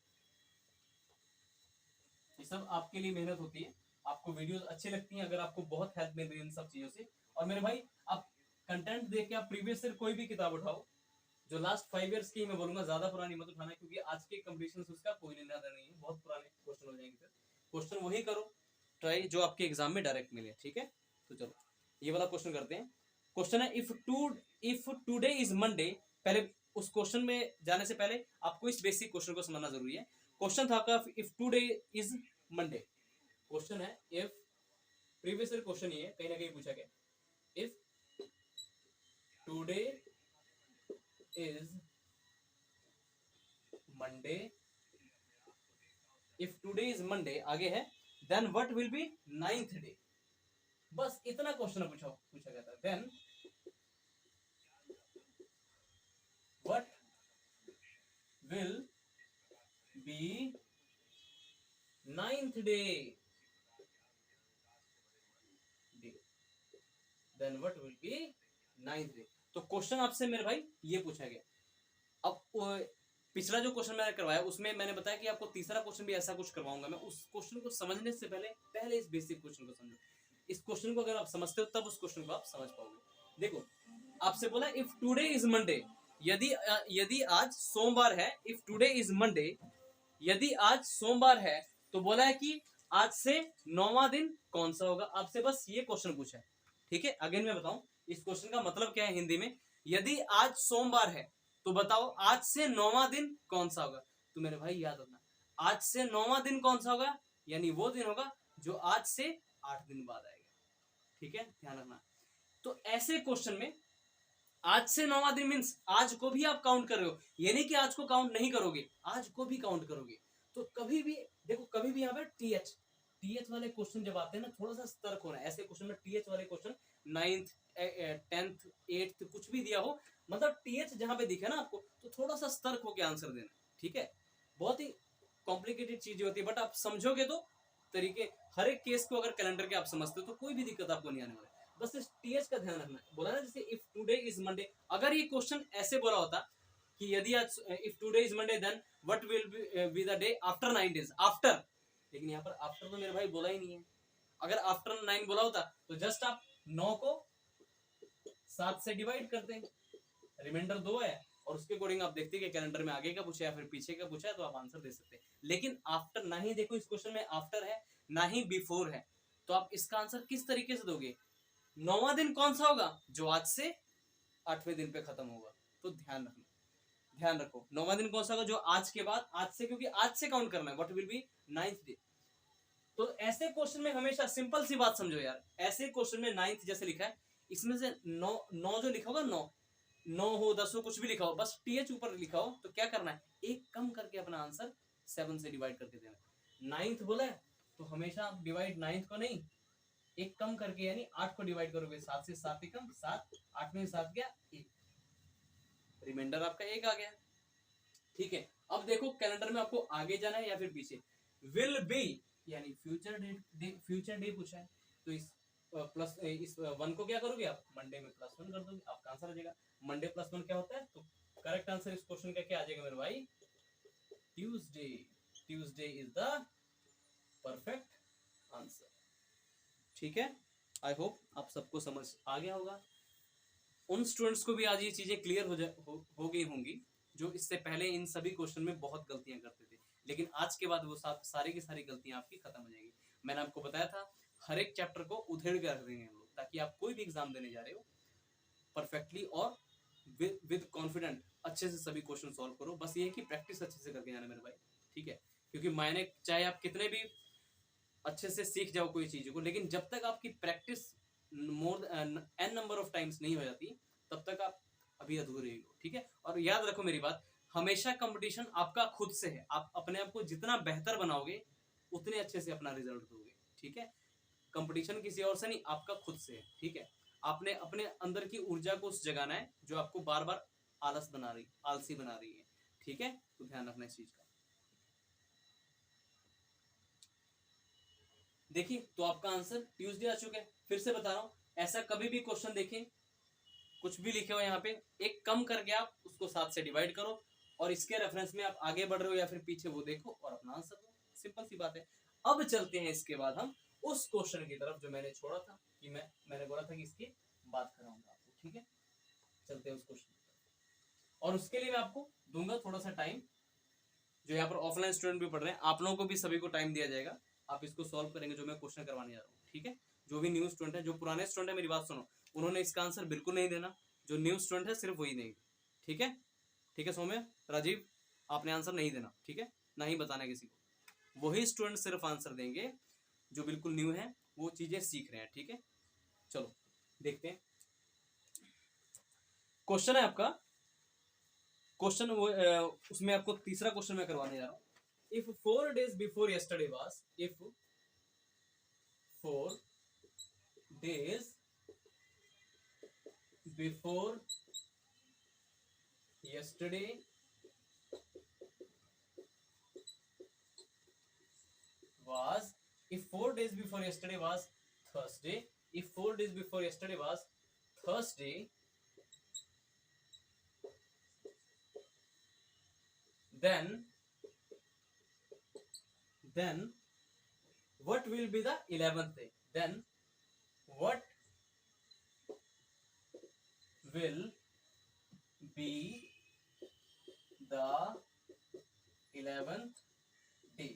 ये सब आपके लिए मेहनत होती है, आपको वीडियोस अच्छी लगती हैं अगर आपको बहुत हेल्प मिल रही है इन सब चीजों से। और मेरे भाई आप कंटेंट देख के आप प्रीवियस ईयर कोई भी किताब उठाओ, जो लास्ट 5 इयर्स की मैं बोलूंगा, ज्यादा पुरानी मत उठाना, क्योंकि आज के कंपटीशन से उसका कोई लेना देना नहीं है, बहुत पुराने क्वेश्चन हो जाएंगे। फिर क्वेश्चन वही करो ट्राई जो आपके एग्जाम में डायरेक्ट मिले, ठीक है। तो चलो ये वाला क्वेश्चन करते हैं। क्वेश्चन है इफ टुडे इज मंडे। पहले उस क्वेश्चन में जाने से पहले आपको इस बेसिक क्वेश्चन को समझना जरूरी है। क्वेश्चन था आपका if today is Monday. Question है इफ, प्रीवियस ईयर क्वेश्चन ये कहीं ना कहीं पूछा गया, if today is Monday, if today is Monday आगे है, then what will be 9th day. बस इतना क्वेश्चन पूछा गया था। Then what will be 9th day, then what will be 9th day. तो क्वेश्चन आपसे मेरे भाई ये पूछा गया। अब पिछला जो क्वेश्चन मैंने करवाया उसमें मैंने बताया कि आपको तीसरा क्वेश्चन भी ऐसा कुछ करवाऊंगा मैं। उस क्वेश्चन को समझने से पहले इस बेसिक क्वेश्चन को समझो। इस क्वेश्चन को अगर आप समझते हो तब उस क्वेश्चन को आप समझ पाओगे। देखो आपसे बोला इफ टुडे इज मंडे, यदि आज सोमवार है, इफ टुडे इज मंडे, यदि आज सोमवार है तो बोला है कि आज से 9वां दिन कौन सा होगा। आपसे बस ये क्वेश्चन पूछा है, ठीक है। अगेन मैं बताऊं इस क्वेश्चन का मतलब क्या है हिंदी में। यदि आज सोमवार है तो बताओ आज से 9वां दिन कौन सा होगा। तो मेरे भाई याद रखना, आज से 9वां दिन कौन सा होगा, यानी वो दिन होगा जो आज से 8 दिन बाद आएगा, ठीक है, ध्यान रखना। तो ऐसे क्वेश्चन में आज से 9वां दिन मीन्स आज को भी आप काउंट कर रहे हो, ये नहीं कि आज को काउंट नहीं करोगे, आज को भी काउंट करोगे। तो कभी भी देखो, कभी भी यहाँ पे टीएच वाले क्वेश्चन जब आते हैं ना, थोड़ा सा सतर्क होना है। ऐसे क्वेश्चन में टीएच वाले क्वेश्चन 9th 10th 8th कुछ भी दिया हो, मतलब टीएच जहां पे दिखे ना आपको, तो थोड़ा सा सतर्क होकर आंसर देना, ठीक है। बहुत ही कॉम्प्लिकेटेड चीजें होती है, बट आप समझोगे तो तरीके, हर एक केस को अगर कैलेंडर के आप समझते हो तो कोई भी दिक्कत आपको नहीं आने वाली। बस इस टीएच का ध्यान रखना है। बोला ना जैसे इफ टुडे इज मंडे, अगर ये क्वेश्चन ऐसे बोला होता कि यदि आज if today is Monday then what will be the day after 9 days, after, लेकिन यहाँ पर आफ्टर तो मेरे भाई बोला ही नहीं है। अगर आफ्टर 9 बोला होता तो जस्ट आप 9 को 7 से डिवाइड करते हैं, रिमाइंडर 2 है, और उसके अकॉर्डिंग आप देखते हैं कि कैलेंडर में आगे का पूछा है फिर पीछे का पूछा है, तो आप आंसर दे सकते हैं। लेकिन आफ्टर ना ही, देखो इस क्वेश्चन में आफ्टर है ना ही बिफोर है, तो आप इसका आंसर किस तरीके से दोगे? 9वां दिन कौन सा होगा? जो आज से 8वें दिन पे खत्म होगा। तो ध्यान रखना, ध्यान रखो 9वां दिन कौन सा होगा? जो आज के बाद, आज से, क्योंकि आज से काउंट करना है, what will be 9th day. तो ऐसे क्वेश्चन में हमेशा सिंपल सी बात समझो यार, ऐसे क्वेश्चन में 9th जैसे लिखा है, इसमें से 9 जो लिखा होगा, 9 हो 10 हो कुछ भी लिखा हो, बस टीएच ऊपर लिखा हो, तो क्या करना है? एक कम करके अपना आंसर 7 से डिवाइड करके देना। 9th बोला है तो हमेशा आप डिवाइड 9th को नहीं, एक कम करके, यानी 8 को डिवाइड करोगे, 7 से 7 कम 7, 8 में 7 गया 1, रिमाइंडर आपका 1 आ गया, ठीक है। अब देखो कैलेंडर में आपको आगे जाना है या फिर पीछे। विल बी यानी फ्यूचर डे पूछा है, तो इस प्लस इस 1 को क्या करोगे आप? मंडे में +1 कर दोगे, आपका आंसर आ जाएगा। मंडे +1 क्या होता है? तो करेक्ट आंसर इस क्वेश्चन का क्या आ जाएगा मेरे भाई? Tuesday. Tuesday is the perfect answer, ठीक है। आई होप आप सबको समझ आ गया होगा। उन स्टूडेंट्स को भी आज ये चीजें क्लियर हो गई होंगी जो इससे पहले इन सभी क्वेश्चन में बहुत गलतियां करते थे, लेकिन आज के बाद वो सारी की सारी गलतियां आपकी खत्म हो जाएंगी। मैंने आपको बताया था हर एक चैप्टर को उधेड़ के रख देंगे हम लोग, ताकि आप कोई भी एग्जाम देने जा रहे हो परफेक्टली और विद कॉन्फिडेंट अच्छे से सभी क्वेश्चन सॉल्व करो। बस ये है कि प्रैक्टिस अच्छे से करके जाना मेरे भाई, ठीक है। क्योंकि मायने चाहे आप कितने भी अच्छे से सीख जाओ कोई चीज को, लेकिन जब तक आपकी practice more N number of times नहीं हो जाती, तब तक आप अभी अधूरे हो, ठीक है। और याद रखो मेरी बात, हमेशा कंपटीशन आपका खुद से है। आप अपने आप को जितना बेहतर बनाओगे उतने अच्छे से अपना रिजल्ट दोगे, ठीक है। कंपटीशन किसी और से नहीं, आपका खुद से है, ठीक है। आपने अपने अंदर की ऊर्जा को उस जगाना है जो आपको बार बार आलसी बना रही है, ठीक है। तो ध्यान रखना इस चीज का। देखिए तो आपका आंसर ट्यूसडे आ चुका है। फिर से बता रहा हूं, ऐसा कभी भी क्वेश्चन देखें, कुछ भी लिखे हो यहाँ पे, एक कम करके आप उसको 7 से डिवाइड करो, और इसके रेफरेंस में आप आगे बढ़ रहे हो या फिर पीछे, वो देखो और अपना आंसर दो। सिंपल सी बात है। अब चलते हैं इसके बाद हम उस क्वेश्चन की तरफ जो मैंने छोड़ा था, कि मैंने बोला था कि इसकी बात कराऊंगा आपको, ठीक है। चलते हैं उस क्वेश्चन की तरफ, और उसके लिए मैं आपको दूंगा थोड़ा सा टाइम। जो यहाँ पर ऑफलाइन स्टूडेंट भी पढ़ रहे हैं, आप लोगों को भी सभी को टाइम दिया जाएगा। आप इसको सॉल्व करेंगे जो मैं क्वेश्चन करवाने जा रहा हूँ, ठीक है। जो भी न्यू स्टूडेंट है, जो पुराने स्टूडेंट है, मेरी बात सुनो, उन्होंने इसका आंसर बिल्कुल नहीं देना। जो न्यू स्टूडेंट है सिर्फ वही देंगे, ठीक है। ठीक है सौम्य, राजीव, आपने आंसर नहीं देना, ठीक है, ना ही बताना किसी को। वही स्टूडेंट सिर्फ आंसर देंगे जो बिल्कुल न्यू है, वो चीजें सीख रहे हैं, ठीक है। चलो देखते हैं। क्वेश्चन है आपका, क्वेश्चन वो उसमें आपको तीसरा क्वेश्चन मैं करवाने जा रहा हूँ। If 4 days before yesterday was, if 4 days before yesterday was, if 4 days before yesterday was Thursday, if 4 days before yesterday was Thursday, then what will be the 11th day? Then what will be the 11th day?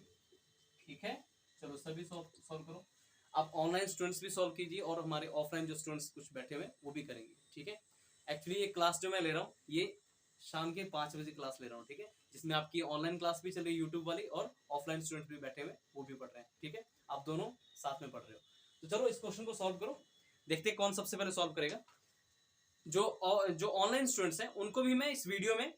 ठीक है, चलो सभी सॉल्व करो। आप ऑनलाइन स्टूडेंट्स भी सॉल्व कीजिए, और हमारे ऑफलाइन जो स्टूडेंट्स कुछ बैठे हुए वो भी करेंगे, ठीक है। एक्चुअली ये क्लास जो मैं ले रहा हूँ, ये शाम के 5 बजे क्लास ले रहा हूँ, ठीक है, जिसमें आपकी ऑनलाइन क्लास भी चल रही है यूट्यूब वाली, और ऑफलाइन स्टूडेंट्स भी बैठे हुए वो भी पढ़ रहे हैं, ठीक है। आप दोनों साथ में पढ़ रहे हो। तो चलो इस क्वेश्चन को सॉल्व करो, देखते हैं कौन सबसे पहले सॉल्व करेगा। जो ऑनलाइन स्टूडेंट्स हैं उनको भी मैं इस वीडियो में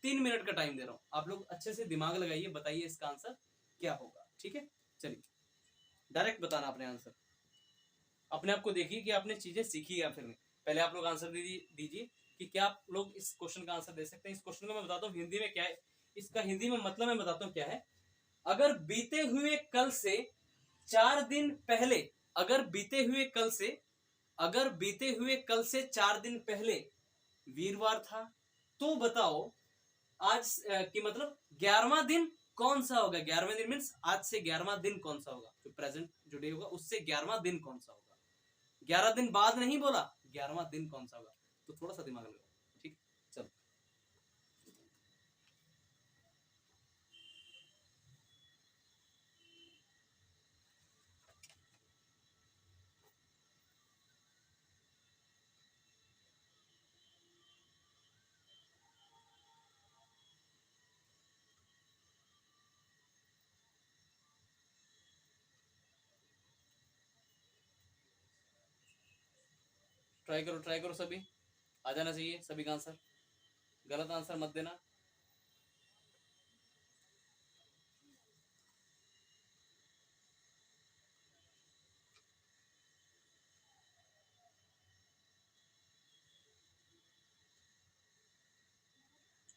3 मिनट का टाइम दे रहा हूं, आप लोग अच्छे से दिमाग लगाइए, बताइए इसका आंसर क्या होगा। ठीक है, चलिए डायरेक्ट बताना आपने आंसर, अपने आप को देखिए कि आपने चीजें सीखी या फिर नहीं। पहले आप लोग आंसर दीजिए कि क्या आप लोग इस क्वेश्चन का आंसर दे सकते हैं। इस क्वेश्चन को मैं बताता हूँ हिंदी में क्या है, इसका हिंदी में मतलब मैं बताता हूँ क्या है। अगर बीते हुए कल से 4 दिन पहले, अगर बीते हुए कल से, अगर बीते हुए कल से 4 दिन पहले वीरवार था, तो बताओ आज की मतलब 11वां दिन कौन सा होगा। 11वें दिन मीन्स आज से 11वां दिन कौन सा होगा, जो प्रेजेंट जो डे होगा उससे 11वां दिन कौन सा होगा। 11 दिन बाद नहीं बोला, 11वां दिन कौन सा होगा। तो थोड़ा सा दिमाग लगाओ, ठीक। चलो ट्राई करो सभी, आ जाना चाहिए सभी का आंसर, गलत आंसर मत देना।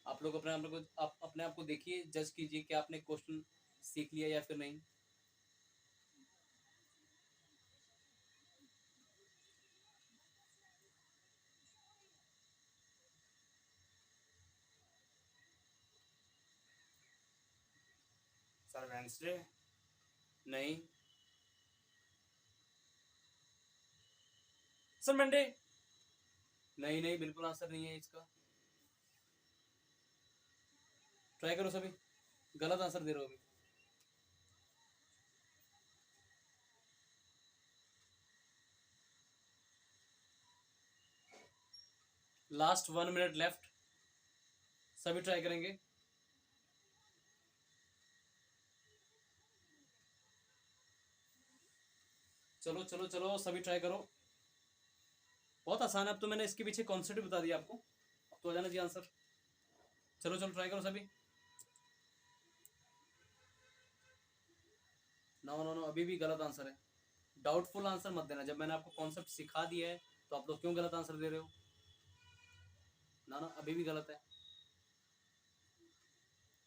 आप लोग अपने आप को देखिए, जज कीजिए कि आपने क्वेश्चन सीख लिया या फिर नहीं। सर वेंसडे नहीं, सर मंडे नहीं, नहीं बिल्कुल आंसर नहीं है इसका। ट्राई करो सभी, गलत आंसर दे रहे हो अभी। लास्ट 1 मिनट लेफ्ट, सभी ट्राई करेंगे। चलो चलो चलो सभी ट्राई करो, बहुत आसान है। अब तो मैंने इसके पीछे कॉन्सेप्ट बता दिया आपको, अब तो आ जाना चाहिए आंसर। चलो चलो ट्राई करो सभी। नो नो नो, अभी भी गलत आंसर है। डाउटफुल आंसर मत देना, जब मैंने आपको कॉन्सेप्ट सिखा दिया है तो आप लोग क्यों गलत आंसर दे रहे हो। ना ना, अभी भी गलत है।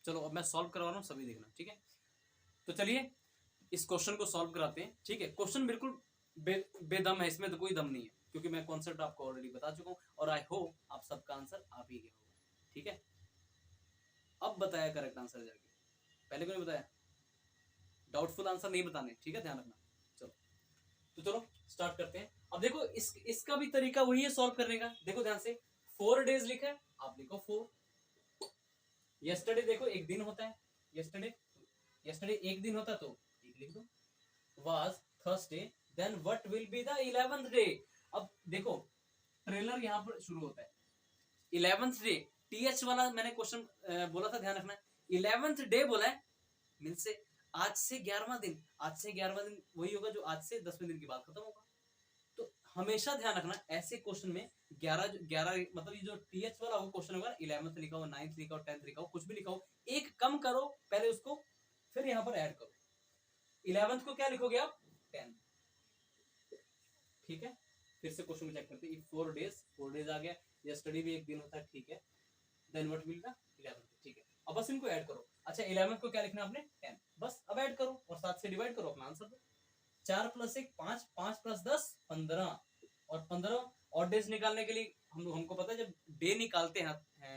चलो अब मैं सॉल्व करवा रहा हूँ, सभी देखना, ठीक है। तो चलिए इस क्वेश्चन को सॉल्व कराते हैं, ठीक है। क्वेश्चन बिल्कुल बेदम है, इसमें तो कोई दम नहीं है, क्योंकि मैं कॉन्सेप्ट आपको ऑलरेडी बता चुका हूँ और आई होप आप सबका आंसर आ भी गया होगा, ठीक है। अब बताया करेक्ट आंसर जाके, पहले क्यों नहीं बताया। डाउटफुल आंसर नहीं बताने, ठीक है, ध्यान रखना। चलो तो चलो स्टार्ट करते हैं। अब देखो इसका भी तरीका वही है सॉल्व करने का, देखो ध्यान से। 4 days लिखा है, आप लिखो 4। यस्टरडे देखो एक दिन होता है, यस्टरडे यस्टरडे एक दिन होता है तो एक लिख दो। was Thursday, then what will be the 11th day। अब देखो ट्रेलर यहाँ पर शुरू होता है 11th डे, टीएच वाला मैंने क्वेश्चन बोला था, ध्यान रखना। 11th डे बोला है, मीन से आज से 11वां दिन, आज से 11वां दिन वही होगा जो आज से 10वें दिन के बाद खत्म होगा। तो हमेशा ध्यान रखना ऐसे क्वेश्चन में 11 मतलब ये जो टीएच वाला क्वेश्चन होगा, 11th लिखा हो, 9th लिखा हो, 10th लिखा हो, कुछ भी लिखा हो, एक कम करो पहले उसको, फिर यहाँ पर ऐड करो। 11th को क्या लिखोगे आप, 10, ठीक है। फिर से क्वेश्चन को चेक करते हैं। 4 डेज आ गया, या स्टडी भी एक दिन होता है, ठीक है। Then what will the 11th, ठीक है। अब बस इनको ऐड करो। अच्छा 11th को क्या लिखना आपने, 10, बस अब ऐड करो और 7 से डिवाइड करो, अपना आंसर दो। 4 + 1 5, 5 + 10 15, और 15 और डेज निकालने के लिए हमको पता है, जब डे निकालते हैं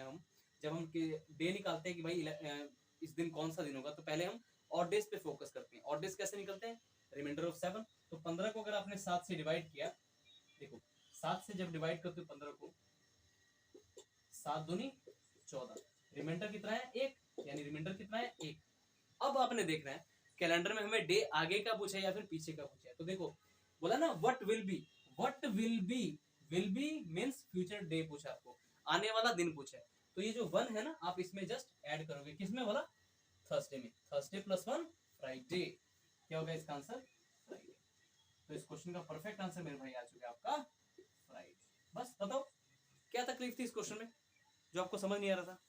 हम, जब हम डे निकालते हैं कि भाई इस दिन कौन सा दिन होगा, तो पहले हम और डेज पे फोकस करते हैं। और डेज कैसे निकलते हैं, रिमाइंडर ऑफ 7। तो 15 को अगर आपने 7 से डिवाइड किया, देखो 7 से जब डिवाइड करते हो 15 को, 7 दूनी 14, रिमाइंडर कितना है 1, यानी रिमाइंडर कितना है 1। अब आपने देखना है कैलेंडर में हमें डे आगे का पूछा है या फिर पीछे का पूछा है। तो देखो बोला ना what will be, what will B means future day पूछा आपको, आने वाला दिन पूछा है। तो ये जो 1 है ना, आप इसमें जस्ट ऐड करोगे, किसमें बोला, थर्सडे में। थर्सडे + 1 फ्राइडे, क्या होगा इसका आंसर, फ्राइडे। तो इस क्वेश्चन का परफेक्ट आंसर मेरे भाई आ चुका है आपका फ्राइडे। बस बताओ तकलीफ थी इस क्वेश्चन में जो आपको समझ नहीं आ रहा था?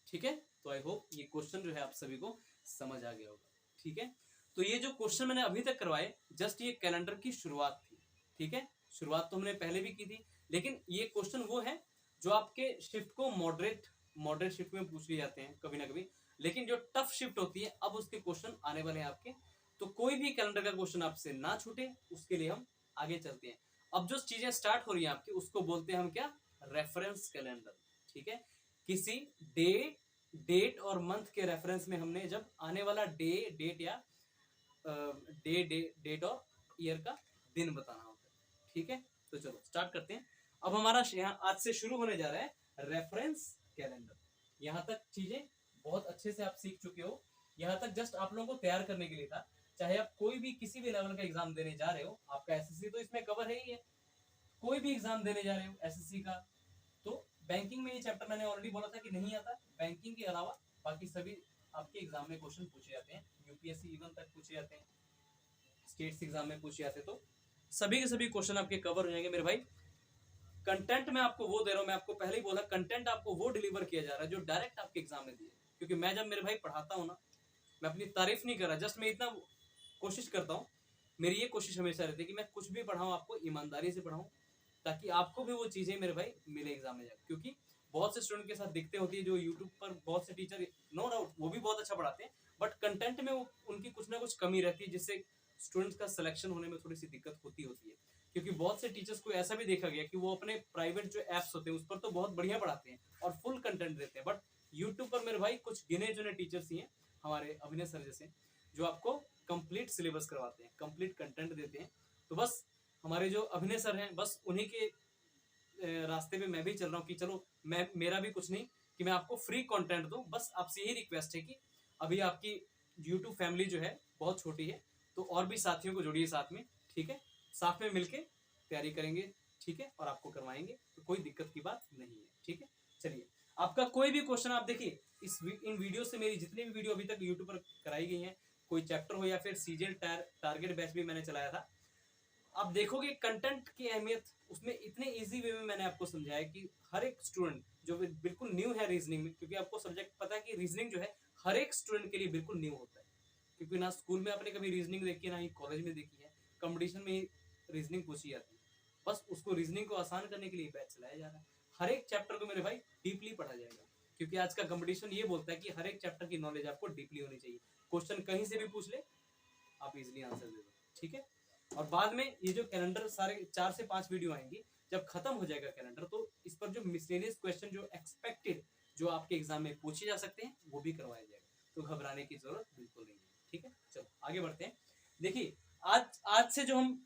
ठीक है, तो आई होप ये क्वेश्चन जो है आप सभी को समझ आ गया होगा। ठीक है, तो ये जो क्वेश्चन मैंने अभी तक करवाए जस्ट ये कैलेंडर की शुरुआत थी। ठीक है, शुरुआत तो हमने पहले भी की थी, लेकिन ये क्वेश्चन वो है जो आपके शिफ्ट को मॉडरेट शिफ्ट में पूछ लिए जाते हैं कभी ना कभी, लेकिन जो टफ शिफ्ट होती है अब उसके क्वेश्चन आने वाले हैं आपके। तो कोई भी कैलेंडर का क्वेश्चन आपसे ना छूटे उसके लिए हम आगे चलते हैं। अब जो चीजें स्टार्ट हो रही हैं आपकी उसको बोलते हैं हम क्या? Reference calendar. ठीक है, किसी डेट और मंथ के रेफरेंस में हमने जब आने वाला डेट या डेट और ईयर का दिन बताना होता है। ठीक है, तो चलो स्टार्ट करते हैं। अब हमारा यहाँ आज से शुरू होने जा रहा है रेफरेंस कैलेंडर। यहाँ तक चीजें बहुत अच्छे से आप सीख चुके हो, यहाँ तक जस्ट आप लोगों को तैयार करने के लिए था। चाहे आप कोई भी किसी भी लेवल का एग्जाम देने जा रहे हो, आपका एसएससी तो इसमें कवर है ही है। कोई भी एग्जाम देने जा रहे हो एसएससी का, तो बैंकिंग में ये चैप्टर मैंने ऑलरेडी बोला था कि नहीं आता। बैंकिंग के अलावा बाकी सभी आपके एग्जाम में क्वेश्चन पूछे जाते हैं, यूपीएससी इवन तक पूछे जाते हैं, स्टेट्स एग्जाम में पूछे जाते हैं। तो सभी के सभी क्वेश्चन आपके कवर हो जाएंगे मेरे भाई। कंटेंट मैं आपको वो दे रहा हूँ, मैं आपको पहले ही बोला कंटेंट आपको वो डिलीवर किया जा रहा है जो डायरेक्ट आपके एग्जाम में दिए। क्योंकि मैं जब मेरे भाई पढ़ाता हूँ ना, मैं अपनी तारीफ नहीं कर रहा, जस्ट मैं इतना कोशिश करता हूँ, मेरी ये कोशिश हमेशा रहती है कि मैं कुछ भी पढ़ाऊँ आपको ईमानदारी से पढ़ाऊँ, ताकि आपको भी वो चीजें मेरे भाई मिले एग्जाम में जाकर। क्योंकि बहुत से स्टूडेंट के साथ दिक्कतें होती है जो यूट्यूब पर बहुत से टीचर, नो डाउट वो भी बहुत अच्छा पढ़ाते हैं, बट कंटेंट में उनकी कुछ ना कुछ कमी रहती है, जिससे स्टूडेंट्स का सिलेक्शन होने में थोड़ी सी दिक्कत होती है। क्योंकि बहुत से टीचर्स को ऐसा भी देखा गया कि वो अपने प्राइवेट जो एप्स होते हैं उस पर तो बहुत बढ़िया पढ़ाते हैं और फुल कंटेंट देते हैं, बट यूट्यूब पर मेरे भाई कुछ गिने चुने टीचर्स ही हैं, हमारे अभिनय सर जैसे, जो आपको कंप्लीट सिलेबस करवाते हैं, कंप्लीट कंटेंट देते हैं। तो बस हमारे जो अभिनय सर हैं, बस उन्हीं के रास्ते पे मैं भी चल रहा हूँ कि चलो मैं, मेरा भी कुछ नहीं कि मैं आपको फ्री कंटेंट दूं। बस आपसे यही रिक्वेस्ट है कि अभी आपकी यूट्यूब फैमिली जो है बहुत छोटी है, तो और भी साथियों को जोड़िए साथ में। ठीक है, साथ में मिलके तैयारी करेंगे, ठीक है, और आपको करवाएंगे, तो कोई दिक्कत की बात नहीं है। ठीक है, चलिए आपका कोई भी क्वेश्चन आप देखिए इन वीडियो से, मेरी जितनी भी वीडियो अभी तक यूट्यूब पर कराई गई हैं, कोई चैप्टर हो या फिर सीजीएल टारगेट बैच भी मैंने चलाया था, आप देखोगे कंटेंट की अहमियत उसमें इतने इजी वे में मैंने आपको समझाया कि हर एक स्टूडेंट जो बिल्कुल न्यू है रीजनिंग में, क्योंकि आपको सब्जेक्ट पता है कि रीजनिंग जो है हर एक स्टूडेंट के लिए बिल्कुल न्यू होता है, क्योंकि ना स्कूल में आपने कभी रीजनिंग देखी है, ना ही कॉलेज में देखी है, कंपटीशन में ही रीजनिंग पूछी जाती है। बस उसको रीजनिंग को आसान करने के लिए बैच चलाया जा रहा है। हर एक चैप्टर को मेरे भाई डीपली पढ़ा जाएगा, क्योंकि आज का कंपटीशन ये बोलता है कि हर एक चैप्टर की नॉलेज आपको डीपली होनी चाहिए। क्वेश्चन कहीं से भी पूछ ले, आप इजिली आंसर दे दो। ठीक है, और बाद में ये जो कैलेंडर सारे 4 से 5 वीडियो आएंगी, जब खत्म हो जाएगा कैलेंडर, तो इस पर जो मिसलेनियस क्वेश्चन जो एक्सपेक्टेड जो आपके एग्जाम में पूछे जा सकते हैं वो भी करवाया जाएगा, तो घबराने की जरूरत बिल्कुल नहीं है। ठीक है, चलो आगे बढ़ते हैं। देखिए आज से जो हम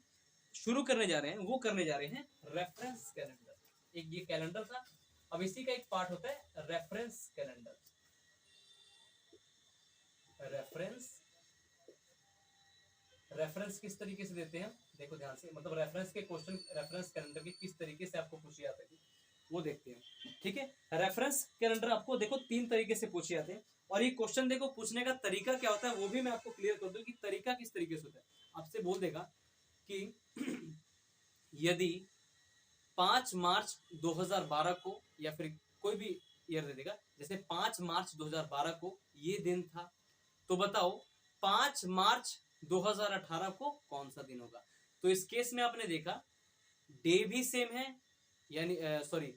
शुरू करने जा रहे हैं वो करने जा रहे हैं रेफरेंस कैलेंडर। एक ये कैलेंडर था, अब इसी का एक पार्ट होता है रेफरेंस कैलेंडर। रेफरेंस किस तरीके से देते हैं, देखो ध्यान से, मतलब रेफरेंस के क्वेश्चन रेफरेंस कैलेंडर के किस तरीके से आपको पूछे जाते हैं वो देखते हैं। ठीक है, रेफरेंस कैलेंडर आपको देखो 3 तरीके से पूछे जाते हैं, और ये क्वेश्चन देखो पूछने का तरीका क्या होता है वो भी मैं आपको क्लियर कर दूं कि तरीका किस तरीके से होता है। आपसे बोल देगा कि यदि 5 मार्च 2012 को, या फिर कोई भी ईयर दे देगा, जैसे 5 मार्च 2012 को ये दिन था, तो बताओ 5 मार्च 2018 को कौन सा दिन होगा। तो इस केस में आपने देखा डे भी सेम है, यानी सॉरी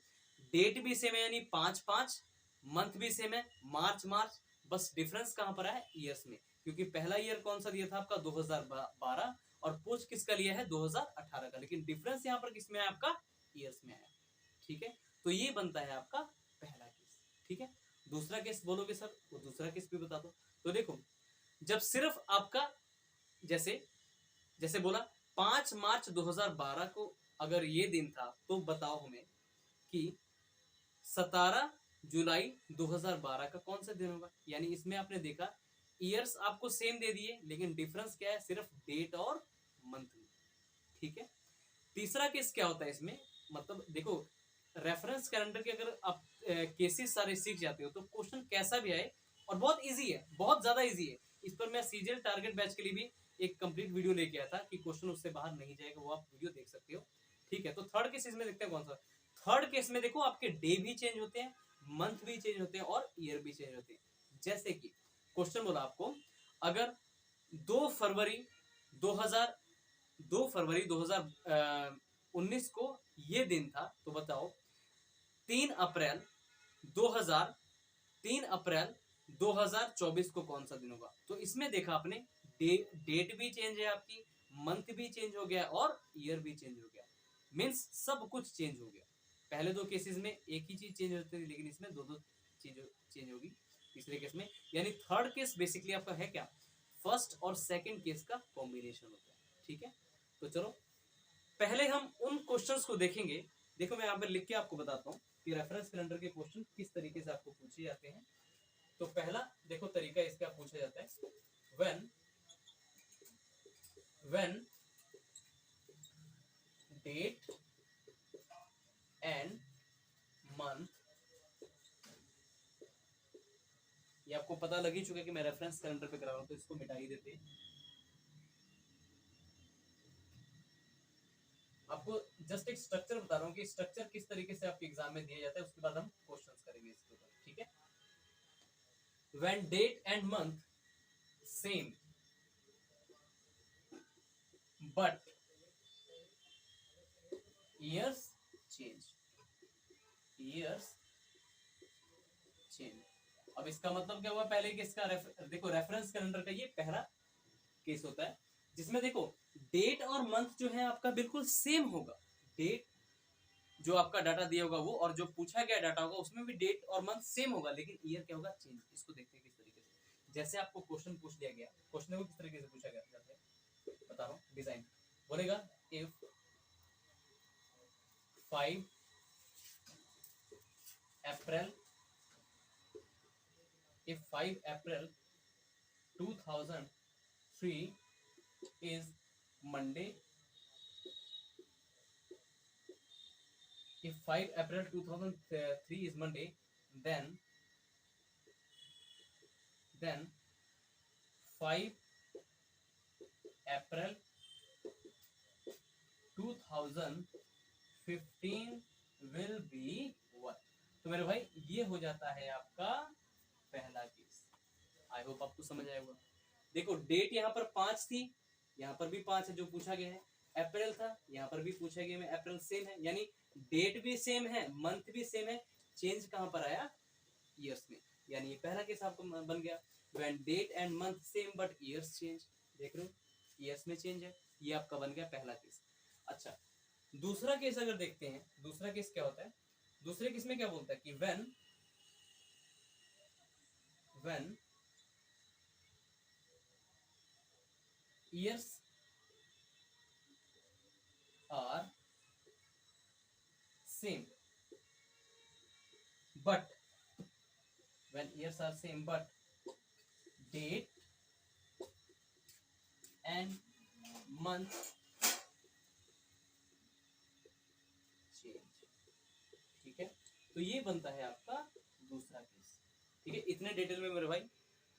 डेट भी सेम है, यानी 5/5, मंथ भी सेम है मार्च, बस डिफरेंस कहां पर है, ईयर्स में, क्योंकि पहला ईयर कौन सा दिया था आपका 2012, और पूछ किसका लिया है 2018 का, लेकिन डिफरेंस यहां पर किसमें है आपका, ईयर्स में है। ठीक है, तो ये बनता है आपका पहला केस। ठीक है, दूसरा केस बोलोगे सर, वो दूसरा केस भी बता दो। तो देखो जब सिर्फ आपका जैसे बोला 5 मार्च 2012 को अगर ये दिन था, तो बताओ हमें कि 17 जुलाई 2012 का कौन सा दिन होगा। यानी इसमें आपने देखा ईयर्स आपको सेम दे दिए, लेकिन डिफरेंस क्या है, सिर्फ डेट और मंथ में। ठीक है, तीसरा केस क्या होता है इसमें, मतलब देखो रेफरेंस कैलेंडर के अगर आप केसेस सारे सीख जाते हो तो क्वेश्चन कैसा भी आए, और बहुत इजी है, बहुत ज्यादा इजी है। इस पर मैं सीजीएल टारगेट बैच के लिए भी एक कंप्लीट वीडियो लेके आया था कि क्वेश्चन उससे बाहर नहीं जाएगा, वो आप वीडियो देख सकते हो। ठीक है, तो थर्ड केस इसमें देखते हैं कौन सा। थर्ड केस में देखो आपके डे भी चेंज होते हैं, मंथ भी चेंज होते हैं और ईयर भी चेंज होते हैं। जैसे कि क्वेश्चन बोला आपको, अगर 2 फरवरी 2019 को ये दिन था, तो बताओ 3 अप्रैल 2000 3 अप्रैल 2024 को कौन सा दिन होगा। तो इसमें देखा आपने डेट भी चेंज है आपकी, मंथ भी चेंज हो गया और ईयर भी चेंज हो गया, मीन्स सब कुछ चेंज हो गया। पहले दो केसेस में एक ही चीज चेंज होती थी, लेकिन इसमें दो दो चीज चेंज होगी तीसरे केस में। यानी थर्ड केस बेसिकली आपका है क्या, फर्स्ट और सेकंड केस का कॉम्बिनेशन होता है। ठीक है, तो चलो पहले हम उन क्वेश्चंस को देखेंगे। देखो मैं यहाँ पे लिख के आपको बताता हूँ कि रेफरेंस कैलेंडर के क्वेश्चन किस तरीके से आपको पूछे जाते हैं। तो पहला देखो तरीका इसका पूछा जाता है, when date and month, ये आपको पता लग ही चुका है कि मैं रेफरेंस कैलेंडर पे करा रहा हूं, तो इसको मिटा ही देते हैं। आपको जस्ट एक स्ट्रक्चर बता रहा हूँ कि स्ट्रक्चर किस तरीके से आपके एग्जाम में दिया जाता है, उसके बाद हम क्वेश्चंस करेंगे इसके ऊपर। ठीक है, when date and month same but years change, अब इसका मतलब क्या हुआ, पहले केस का देखो रेफरेंस कैलेंडर का ये पहला केस होता है, जिसमें देखो डेट और मंथ जो है आपका बिल्कुल सेम होगा। डेट जो आपका डाटा दिया होगा वो, और जो पूछा गया डाटा होगा उसमें भी डेट और मंथ सेम होगा, लेकिन ईयर क्या होगा, चेंज। इसको देखते हैं किस तरीके से। जैसे आपको क्वेश्चन पूछ लिया गया, क्वेश्चन को किस तरीके से पूछा गया जाता है बता रहा हूँ। डिजाइन बोलेगा if 5 April 2003 is Monday, if 5 April 2003 is Monday, then 5 April 2015 will be what। तो मेरे भाई ये हो जाता है आपका पहला केस। आई होप आपको समझ आएगा। देखो डेट यहाँ पर 5 थी, यहाँ पर भी 5 है जो पूछा गया है। अप्रैल था, यहाँ पर भी पूछा गया में अप्रैल सेम है, यानी डेट भी सेम है, मंथ भी सेम है, चेंज कहाँ पर आया, ईयर्स में। यानी ये पहला केस आपको बन गया, when date and month same but years change. देख रहे हो ईयर्स में चेंज है, ये आपका बन गया पहला केस। अच्छा दूसरा केस अगर देखते हैं, दूसरा केस क्या होता है, दूसरे केस में क्या बोलता है कि when years are same but date and month change। ठीक है, तो ये बनता है आपका दूसरा केस। ठीक है, इतने डिटेल में मेरे भाई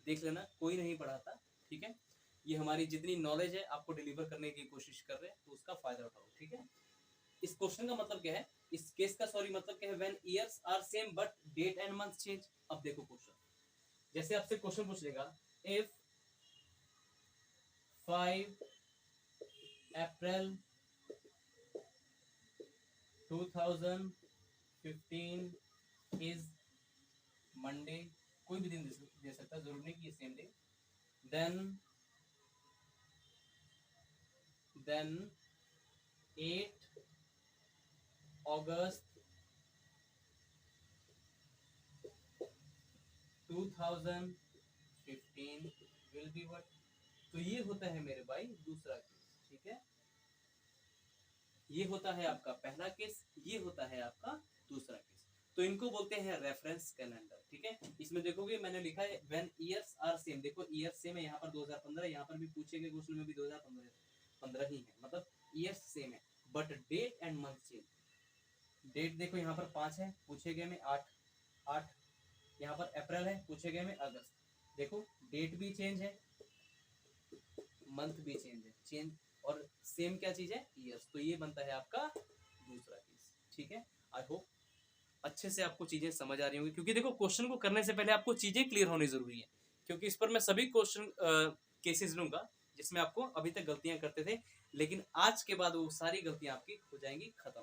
देख लेना, कोई नहीं पढ़ाता। ठीक है, ये हमारी जितनी नॉलेज है आपको डिलीवर करने की कोशिश कर रहे हैं, तो उसका फायदा उठाओ। ठीक है, इस क्वेश्चन का मतलब क्या है, इस केस का सॉरी मतलब क्या है, when years are same but date and month change. अब देखो क्वेश्चन, जैसे आपसे क्वेश्चन पूछ लेगा इफ 5 अप्रैल 2015 इज मंडे, कोई भी दिन दे सकता है, जरूरी नहीं कि ये same day. Then 8 August 2015 will be what. तो ये होता है मेरे भाई दूसरा केस। ठीक है, ये होता है आपका पहला केस, ये होता है आपका दूसरा केस। तो इनको बोलते हैं रेफरेंस कैलेंडर। ठीक है, इसमें देखोगे मैंने लिखा है व्हेन ईयर्स आर सेम, देखो ईयर सेम है, यहाँ पर 2015, यहाँ पर भी पूछे गए क्वेश्चन में भी 2015 ही है, मतलब ईयर्स सेम है, but date and month change. Date देखो यहाँ पर 5 है, पूछे गए में 8, यहाँ पर अप्रैल है, पूछे गए में अगस्त। देखो डेट भी चेंज है, मंथ भी चेंज है, और सेम क्या चीज है, ईयर्स। तो ये बनता है आपका दूसरा केस। ठीक है, आई होप अच्छे से आपको चीजें समझ आ रही होंगी, क्योंकि देखो क्वेश्चन को करने से पहले आपको चीजें क्लियर होनी जरूरी है, क्योंकि इस पर मैं सभी क्वेश्चन केसेस लूंगा जिसमें आपको अभी तक गलतियां करते थे, लेकिन आज के बाद वो सारी गलतियां आपकी हो जाएंगी खत्म,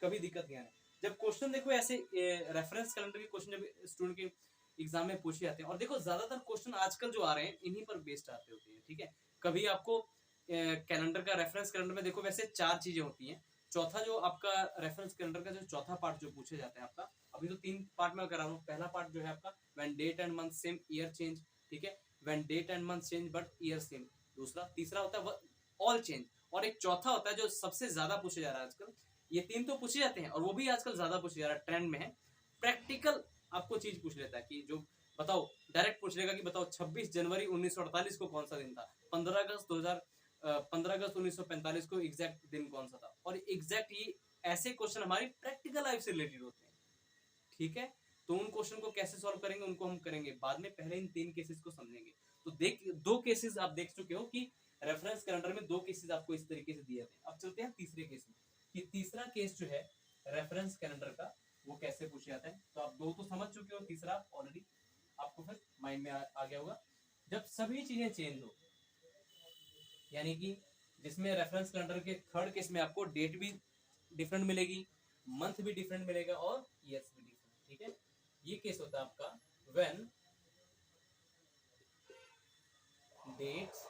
कभी दिक्कत नहीं आने। जब क्वेश्चन देखो ऐसे रेफरेंस कैलेंडर के क्वेश्चन जब स्टूडेंट के एग्जाम में पूछे जाते हैं, और देखो ज्यादातर क्वेश्चन आजकल जो आ रहे हैं इन्हीं पर बेस्ड आते होते हैं, ठीक है। कभी आपको कैलेंडर का रेफरेंस कैलेंडर में देखो वैसे 4 चीजें होती हैं। चौथा जो आपका रेफरेंस कैलेंडर का जो चौथा पार्ट जो पूछे जाते हैं आपका, अभी तो 3 पार्ट में करा रहा हूँ। पहला पार्ट जो है आपका when date and month same year change, ठीक है, when date and month change but year same. दूसरा, तीसरा होता है ऑल चेंज, और एक चौथा होता है जो सबसे ज्यादा पूछे जा रहा है आजकल। ये 3 तो पूछे जाते हैं और वो भी आजकल ज्यादा पूछे जा रहा है, ट्रेंड में है। प्रैक्टिकल आपको चीज पूछ लेता है कि जो बताओ, डायरेक्ट पूछ लेगा कि बताओ 26 जनवरी 1948 को कौन सा दिन था, 15 अगस्त 1945 को एग्जैक्ट दिन कौन सा था। और एग्जैक्ट ये ऐसे क्वेश्चन हमारी प्रैक्टिकल लाइफ से रिलेटेड होते हैं, ठीक है। तो उन क्वेश्चन को कैसे सॉल्व करेंगे उनको हम करेंगे बाद में, पहले इन 3 केसेस को समझेंगे। तो देख 2 केसेस आप देख चुके हो कि रेफरेंस कैलेंडर में 2 केसेस आपको इस तरीके से दिए थे। अब चलते हैं तीसरे केस में कि तीसरा केस जो है रेफरेंस कैलेंडर का वो कैसे पूछा जाता है। तो आप 2 तो समझ चुके हो, तीसरा ऑलरेडी आपको फिर माइंड में आ गया होगा। जब सभी चीजें चेंज हो, यानी कि जिसमें रेफरेंस कैलेंडर के थर्ड केस में आपको डेट भी डिफरेंट मिलेगी, मंथ भी डिफरेंट मिलेगा और ईयर्स भी डिफरेंट, ठीक है। ये केस होता है आपका when dates,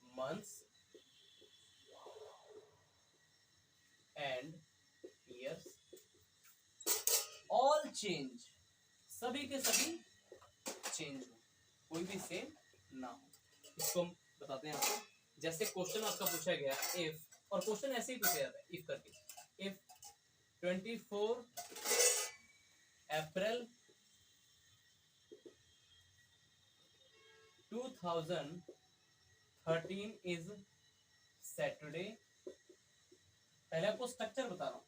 months and years all change, सभी के सभी चेंज हो, कोई भी सेम ना हो। इसको हम बताते हैं आपको। जैसे क्वेश्चन आपका पूछा गया इफ, और क्वेश्चन ऐसे ही पूछा जाता है इफ करके, इफ 24 अप्रैल 2013 इज सैटरडे। पहले आपको स्ट्रक्चर बता रहा हूं,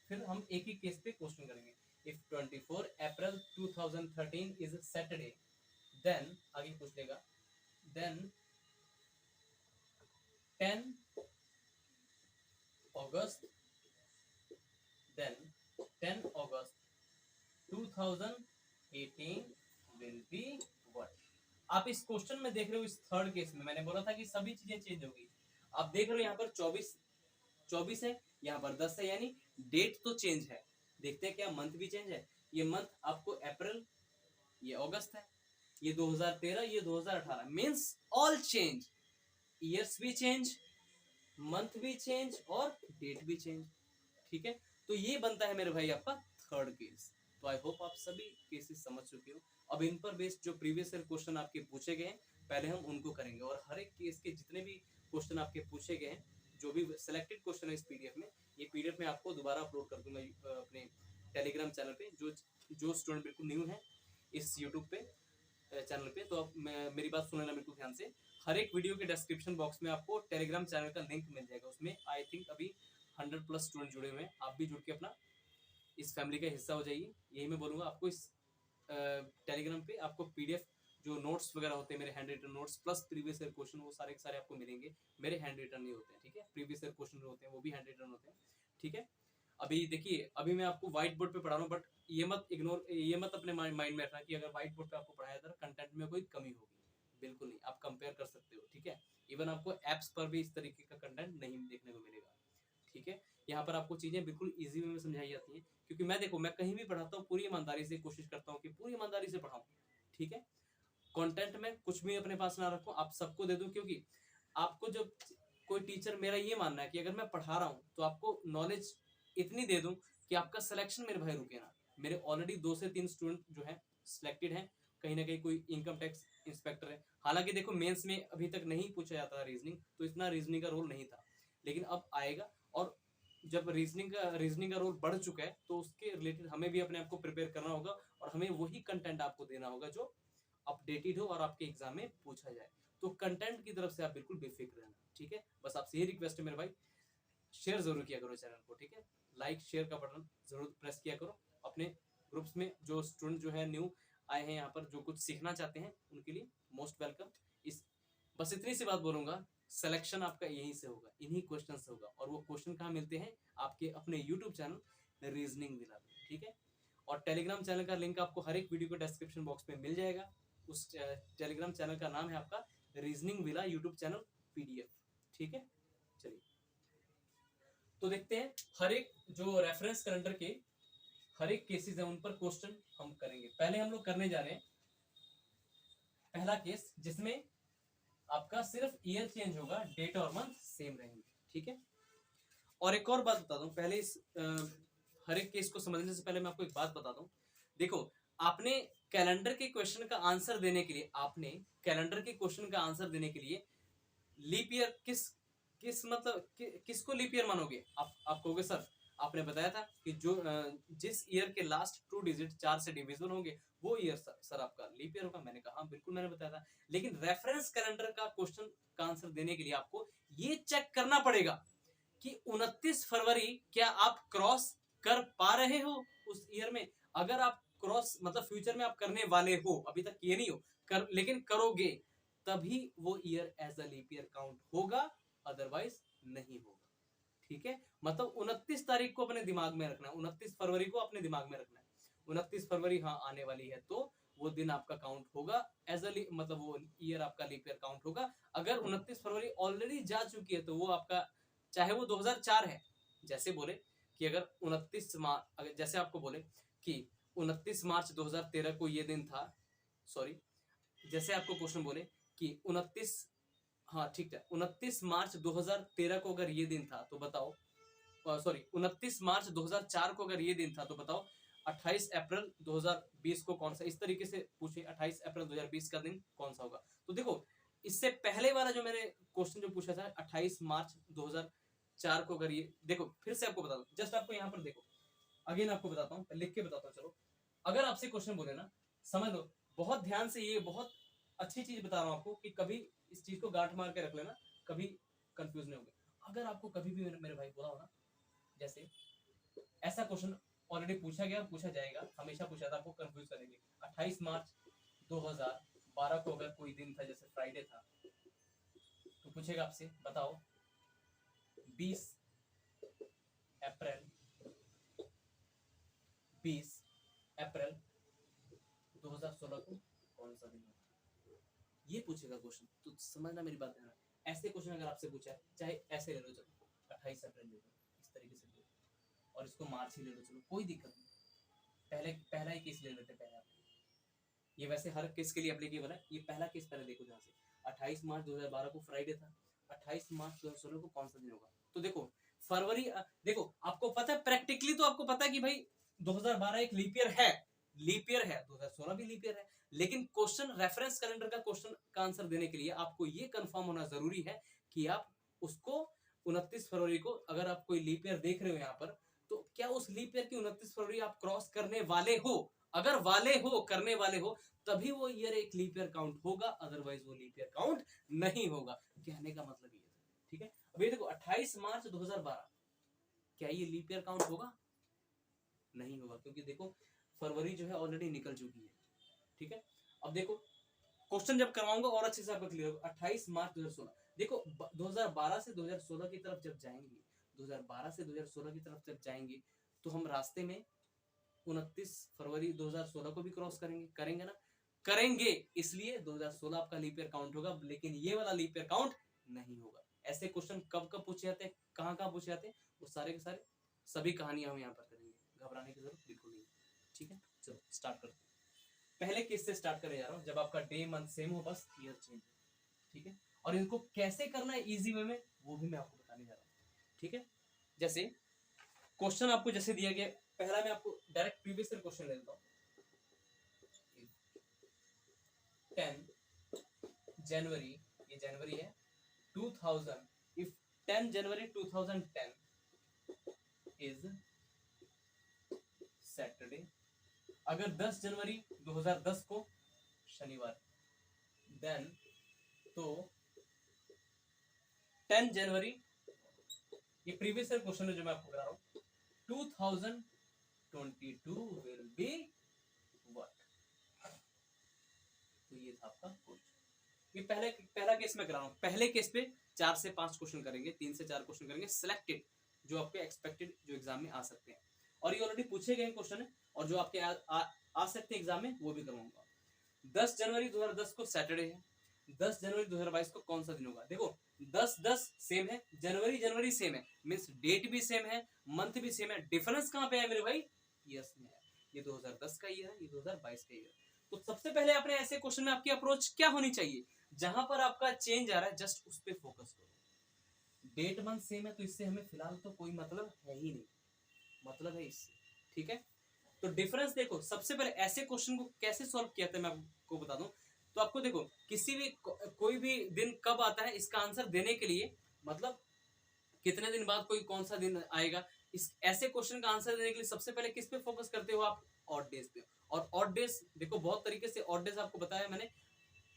फिर हम एक ही केस पे क्वेश्चन करेंगे। If 24 April 2013 is Saturday, then आगे पूछ लेगा then 10 August 2018 will be what. आप इस क्वेश्चन में देख रहे हो, इस थर्ड केस में मैंने बोला था कि सभी चीजें चेंज होगी। आप देख रहे हो यहाँ पर 24 है, यहाँ पर 10 है, यानी डेट तो चेंज है। देखते हैं क्या मंथ भी चेंज है। ये मंथ आपको अप्रैल, ये अगस्त है, ये 2013, ये 2018, मीन्स ऑल चेंज, ईयर्स भी चेंज, मंथ भी चेंज और डेट भी चेंज, ठीक है। तो ये बनता है मेरे भाई आपका थर्ड केस। तो आई होप आप सभी केसेस समझ चुके हो। अब इन पर बेस्ड जो प्रीवियस ईयर क्वेश्चन आपके पूछे गए हैं पहले हम उनको करेंगे, और हर एक केस के जितने भी क्वेश्चन आपके पूछे गए हैं, जो भी सिलेक्टेड क्वेश्चन है इस पीडीएफ में, ये पीडीएफ में आपको दोबारा अपलोड कर दूंगा अपने टेलीग्राम चैनल पे। जो स्टूडेंट बिल्कुल न्यू है इस यूट्यूब पे चैनल पे, तो आप मेरी बात सुन लेना बिल्कुल ध्यान से। हर एक वीडियो के डिस्क्रिप्शन बॉक्स में आपको टेलीग्राम चैनल का लिंक मिल जाएगा। उसमें आई थिंक अभी 100+ स्टूडेंट जुड़े हुए हैं, आप भी जुड़ के अपना इस फैमिली का हिस्सा हो जाइए। यही मैं बोलूँगा आपको। इस टेलीग्राम पे आपको पीडीएफ जो नोट्स वगैरह होते हैं, मेरे hand written notes plus previous year question, वो सारे के सारे आपको मिलेंगे। मेरे हैंड रिटन नहीं होते हैं, ठीक है। प्रीवियस ईयर क्वेश्चन होते हैं वो भी हैंड रिटन होते हैं, ठीक है। अभी देखिए, अभी मैं आपको व्हाइट बोर्ड पे पढ़ा रहा हूँ, बट ये मत अपने माइंड में रखना कि अगर व्हाइट बोर्ड पे आपको पढ़ाया था कंटेंट में कोई कमी होगी, बिल्कुल नहीं। आप कंपेयर कर सकते हो, ठीक है। इवन आपको एप्स पर भी इस तरीके का कंटेंट नहीं देखने को मिलेगा, ठीक है। यहाँ पर आपको चीजें बिल्कुल इजी वे में समझाई जाती हैं, क्योंकि मैं देखो, मैं कहीं भी पढ़ाता हूँ पूरी ईमानदारी से कोशिश करता हूँ कि पूरी ईमानदारी से पढ़ाऊँ, ठीक है। कंटेंट में कुछ भी अपने पास ना रखूं, आप सबको दे दूं, क्योंकि आपको जब कोई टीचर, मेरा ये मानना है कि अगर मैं पढ़ा रहा हूँ तो आपको नॉलेज इतनी दे दूं कि आपका सिलेक्शन मेरे भाई रुके ना। मेरे ऑलरेडी 2 से 3 स्टूडेंट जो है सिलेक्टेड हैं, कहीं ना कहीं कोई इनकम टैक्स इंस्पेक्टर है। हालांकि देखो मेंस में अभी तक नहीं पूछा जाता था रीजनिंग, तो इतना रीजनिंग का रोल नहीं था, लेकिन अब आएगा। और जब रीजनिंग का रोल बढ़ चुका है तो उसके रिलेटेड हमें भी अपने आप को प्रिपेयर करना होगा, और हमें वही कंटेंट आपको देना होगा जो अपडेटेड हो और आपके एग्जाम में पूछा जाए। तो कंटेंट की तरफ से आप बिल्कुल बेफिक्र रहना, ठीक है। बस आपसे ये रिक्वेस्ट है मेरे भाई, शेयर जरूर किया करो चैनल को, ठीक है। लाइक शेयर का बटन जरूर प्रेस किया करो। अपने ग्रुप्स में जो स्टूडेंट जो है न्यू आए हैं यहाँ पर, जो कुछ सीखना चाहते हैं, उनके लिए मोस्ट वेलकम। इस बस इतनी सी बात बोलूंगा, सिलेक्शन आपका यहीं से होगा, इन्हीं क्वेश्चन से होगा। और वो क्वेश्चन कहाँ मिलते हैं? आपके अपने यूट्यूब चैनल रीजनिंग विला पे, ठीक है। और टेलीग्राम चैनल का लिंक आपको हर एक वीडियो के डिस्क्रिप्शन बॉक्स में मिल जाएगा। उस टेलीग्राम चैनल का नाम है आपका reasoning villa YouTube channel PDF, ठीक है। चलिए तो देखते हैं हर एक जो रेफरेंस कैलेंडर के हर एक केसेस है उन पर क्वेश्चन हम करेंगे। पहले हम लोग करने जा रहे हैं पहला केस, जिसमें आपका सिर्फ ईयर चेंज होगा, डेट और मंथ सेम रहेंगे, ठीक है। और एक और बात बता दूं पहले इस हर एक केस को समझने से पहले मैं आपको एक बात बता दूं। देखो, आपने कैलेंडर के क्वेश्चन का आंसर देने के लिए लीप ईयर किस मतलब किसको लीप ईयर मानोगे? आप कहोगे सर आपने बताया था कि जो जिस ईयर के लास्ट 2 डिजिट 4 से डिविजिबल होंगे वो ईयर सर आपका लीप ईयर होगा। मैंने कहा हाँ बिल्कुल मैंने बताया था। लेकिन रेफरेंस कैलेंडर का क्वेश्चन का आंसर देने के लिए आपको ये चेक करना पड़ेगा कि 29 फरवरी क्या आप क्रॉस कर पा रहे हो उस ईयर में। अगर आप क्रॉस मतलब फ्यूचर में आप करने वाले हो, अभी तक ये नहीं हो लेकिन करोगे, तभी वो year as a leap year count होगा, अदरवाइज नहीं होगा, ठीक है। मतलब 29 तारीख को अपने दिमाग में रखना है, 29 फरवरी को अपने दिमाग में रखना है। 29 फरवरी हाँ आने वाली है तो वो दिन आपका काउंट होगा एज अ मतलब वो ईयर आपका लीप ईयर काउंट होगा। अगर 29 फरवरी ऑलरेडी जा चुकी है तो वो आपका चाहे वो 2004 है, जैसे बोले कि अगर 29 मार्च, अगर जैसे आपको बोले कि 29 मार्च 2013 को ये दिन था, सॉरी जैसे आपको क्वेश्चन बोले कि 29, हाँ ठीक है, 29 मार्च 2013 को अगर ये दिन था तो बताओ, सॉरी 29 मार्च 2004 को अगर ये दिन था तो बताओ 28 अप्रैल 2020 को कौन सा, इस तरीके से पूछे 28 अप्रैल 2020 का दिन कौन सा होगा। तो देखो इससे पहले वाला जो मैंने क्वेश्चन जो पूछा था 28 मार्च 2004 को अगर ये, देखो फिर से आपको बता दूं, जस्ट आपको यहाँ पर देखो अगेन आपको बताता हूँ, लिख के बताता हूँ। चलो अगर आपसे क्वेश्चन बोले ना, समझ लो बहुत ध्यान से, ये बहुत अच्छी चीज बता रहा हूँ आपको कि कभी इस चीज को गांठ मार के रख लेना, कभी कंफ्यूज नहीं होगे। अगर आपको कभी भी मेरे भाई बोला हो ना, जैसे ऐसा क्वेश्चन ऑलरेडी पूछा गया, पूछा जाएगा, हमेशा पूछा था, आपको कंफ्यूज करेंगे। 28 मार्च 2012 को अगर कोई दिन था, जैसे फ्राइडे था, तो पूछेगा आपसे बताओ 20 अप्रैल 2016 को कौन सा दिन होगा, ये पूछेगा क्वेश्चन। तो समझना मेरी बात है ना, ऐसे क्वेश्चन अगर आपसे पूछा है, चाहे ऐसे ले लो, चलो 28 अप्रैल ले लो, इस तरीके से ले लो, और इसको मार्च ही ले लो, चलो कोई दिक्कत नहीं। पहला ही केस ले लेते पहले आप, ये वैसे हर केस के लिए एप्लीकेबल है। ये पहला केस पहले देखो, जहाँ से 28 मार्च 2012 को फ्राइडे था, 28 मार्च 2016 को कौन सा दिन होगा। तो देखो फरवरी, देखो आपको पता है प्रैक्टिकली, तो आपको पता है कि भाई 2012 एक लीप ईयर है, 2016 भी लीप ईयर है। लेकिन क्वेश्चन रेफरेंस कैलेंडर का क्वेश्चन का आंसर देने के लिए आपको ये कंफर्म होना जरूरी है कि आप उसको 29 फरवरी को, अगर आप कोई लीप ईयर देख रहे हो यहाँ पर, तो क्या उस लीप ईयर की 29 फरवरी आप क्रॉस करने वाले हो। अगर वाले हो, करने वाले हो, तभी वो ईयर एक लीप ईयर काउंट होगा, अदरवाइज वो लीप ईयर काउंट नहीं होगा। कहने का मतलब ये है, ठीक है। अभी देखो 28 मार्च 2012, क्या ये लीप ईयर काउंट होगा? नहीं होगा, क्योंकि देखो फरवरी जो है ऑलरेडी निकल चुकी है, ठीक है। अब देखो क्वेश्चन जब करवाऊंगा और अच्छे से आपको क्लियर होगा। 28 मार्च 2016, देखो 2012 से 2016 की तरफ जब जाएंगे, 2012 से 2016 की तरफ जब जाएंगे, तो हम रास्ते में 29 फरवरी 2016 को भी क्रॉस करेंगे ना, करेंगे, इसलिए 2016 आपका लीप ईयर काउंट होगा, लेकिन ये वाला लीप ईयर काउंट नहीं होगा। ऐसे क्वेश्चन कब कब पूछे जाते हैं, कहाँ कहाँ पूछे जाते हैं, वो सारे के सारे सभी कहानियां हम यहाँ पर करेंगे, घबराने की जरूरत बिल्कुल नहीं, ठीक है। चलो स्टार्ट करते हैं। पहले केस से स्टार्ट करने जा रहा हूँ, जब आपका डे मंथ सेम हो, बस ईयर चेंज हो, ठीक है। और इनको कैसे करना है इजी वे में, वो भी मैं आपको बताने जा रहा हूँ, ठीक है। जैसे क्वेश्चन आपको जैसे दिया गया, पहला मैं आपको डायरेक्ट प्रीवियस ईयर क्वेश्चन ले लेता हूँ। 10 जनवरी, ये जनवरी है, 2000, इफ 10 जनवरी 2010 इज सैटरडे, अगर 10 जनवरी 2010 को शनिवार, देन तो 10 जनवरी, ये प्रीवियस ईयर क्वेश्चन है जो मैं आपको करा रहा हूँ, 2022 विल बी व्हाट। तो ये था आपका क्वेश्चन, ये पहला केस में करा रहा हूँ। पहले केस पे 4 से 5 क्वेश्चन करेंगे, 3 से 4 क्वेश्चन करेंगे सिलेक्टेड, जो आपके एक्सपेक्टेड जो एग्जाम में आ सकते हैं, और ये ऑलरेडी पूछे गए क्वेश्चन है, और जो आपके आ सकते हैं एग्जाम में वो भी करवाऊंगा। 10 जनवरी 2010 को सैटरडे है, 10 जनवरी 2022 को कौन सा दिन होगा? देखो 10 सेम है, जनवरी सेम है, मीन्स डेट भी सेम है, मंथ भी सेम है, डिफरेंस कहाँ पे है मेरे भाई? ईयर्स में है। ये 2010 का ईयर है, ये 2022 का ईयर। तो सबसे पहले अपने ऐसे क्वेश्चन में आपकी अप्रोच क्या होनी चाहिए? जहां पर आपका चेंज आ रहा है जस्ट उस पर फोकस करो। डेट मंथ सेम है तो इससे हमें फिलहाल तो कोई मतलब है ही नहीं, मतलब है इससे, ठीक है। तो डिफरेंस देखो, सबसे पहले ऐसे क्वेश्चन को कैसे सॉल्व किया था मैं आपको बता दूं। तो आपको देखो किसी भी कोई भी दिन कब आता है इसका आंसर देने के लिए, मतलब कितने दिन बाद कोई कौन सा दिन आएगा, इस ऐसे क्वेश्चन का आंसर देने के लिए सबसे पहले किस पे फोकस करते हो आप? ऑड डेज पे। और ऑड डेज देखो बहुत तरीके से ऑड डेज आपको बताया मैंने।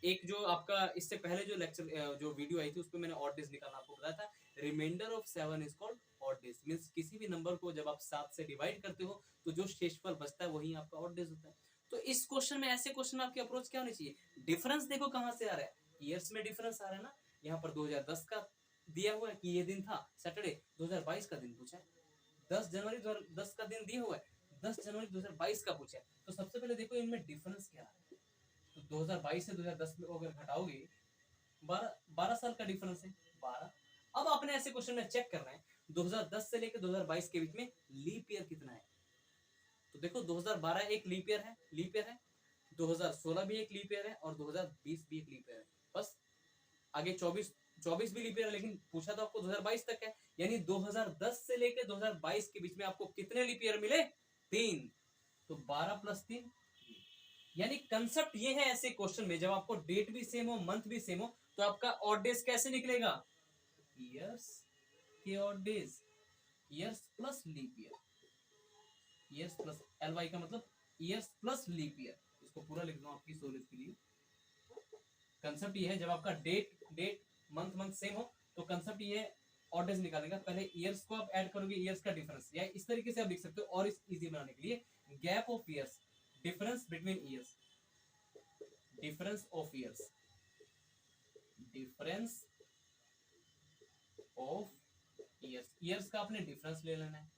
एक जो आपका इससे पहले जो लेक्चर जो वीडियो आई थी उसपे मैंने ऑड डेज निकालना आपको बताया था। Reminder of 7 is called odd days, means किसी भी नंबर को जब आप 7 से डिवाइड करते हो तो जो शेषफल बचता है वही आपका ऑड डेज होता है। तो इस क्वेश्चन में, ऐसे क्वेश्चन में आपकी अप्रोच क्या होनी चाहिए? डिफरेंस देखो कहां से आ रहा है, ईयर्स में डिफरेंस आ रहा है ना। यहाँ पर 2010 का दिया हुआ है कि ये दिन था सैटरडे, 2022 का दिन पूछा है। 10 जनवरी 2010 का दिन दिया हुआ है, 10 जनवरी 2022 का पूछा है। तो सबसे पहले देखो इनमें डिफरेंस क्या है। तो 2022 से 2010 में अगर घटाओगे 12 साल का डिफरेंस है, 12। अब आपने ऐसे क्वेश्चन में चेक करना है 2010 से लेकर 2022 के बीच में लीप ईयर कितना है। तो देखो 2012 एक लीप ईयर है, 2016 भी एक लीप ईयर है, और 2020 भी एक लीप ईयर है। बस आगे 24 भी लीप ईयर है, लेकिन पूछा तो आपको 2022 तक है, यानी 2010 से लेकर 2022 के बीच में आपको कितने लीप ईयर मिले? 3। तो 12 + 3, यानी कंसेप्ट ये है ऐसे क्वेश्चन में, जब आपको डेट भी सेम हो, मंथ भी सेम हो, तो आपका ऑड डेज कैसे निकलेगा? ईयर्स के odd days, years plus leap year, years plus LY का मतलब ईयर्स प्लस लीप ईयर। इसको पूरा लिख दूं आपकी सहूलियत के लिए। कंसेप्ट ये है, जब आपका डेट मंथ सेम हो तो कंसेप्ट ये है ऑड डेज निकालने का, पहले ईयर्स को आप ऐड करोगे, ईयर्स का डिफरेंस, या इस तरीके से आप लिख सकते हो। और इस इजी बनाने के लिए gap of years, difference between years, difference of years, difference of years, years का आपने डिफरेंस ले लेना है,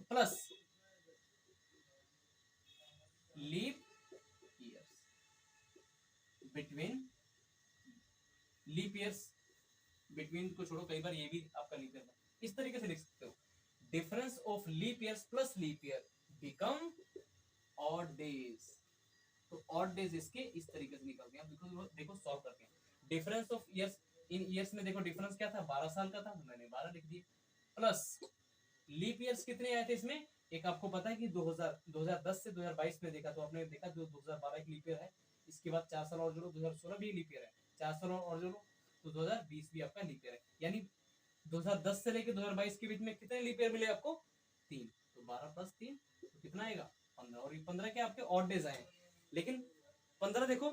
plus leap years between, leap years between को छोड़ो, कई बार ये भी आपका लीप ईयर, इस तरीके से लिख सकते हो। Difference of leap years plus leap year become odd days. तो ऑड डेज इसके इस तरीके से निकलते हैं। देखो सॉल्व करते हैं। Difference of years, in years में देखो डिफरेंस क्या था, 12 साल का था, तो मैंने 12 लिख दिया, प्लस लीप ईयर्स कितने आए थे इसमें, एक आपको पता है कि 2010 से 2022 में देखा तो आपने देखा 2012 एक लीप ईयर है, इसके बाद 4 साल और जोड़ो, 2016 भी लीप ईयर है, 4 साल और जोड़ो तो 2020 भी आपका लीप ईयर है। यानी 2010 से लेकर 2022 के बीच में कितने लीप ईयर मिले आपको? 3। तो 12 + 3 तो कितना आएगा? 15। और ये 15 के आपके ऑड डेज आए, लेकिन 15 देखो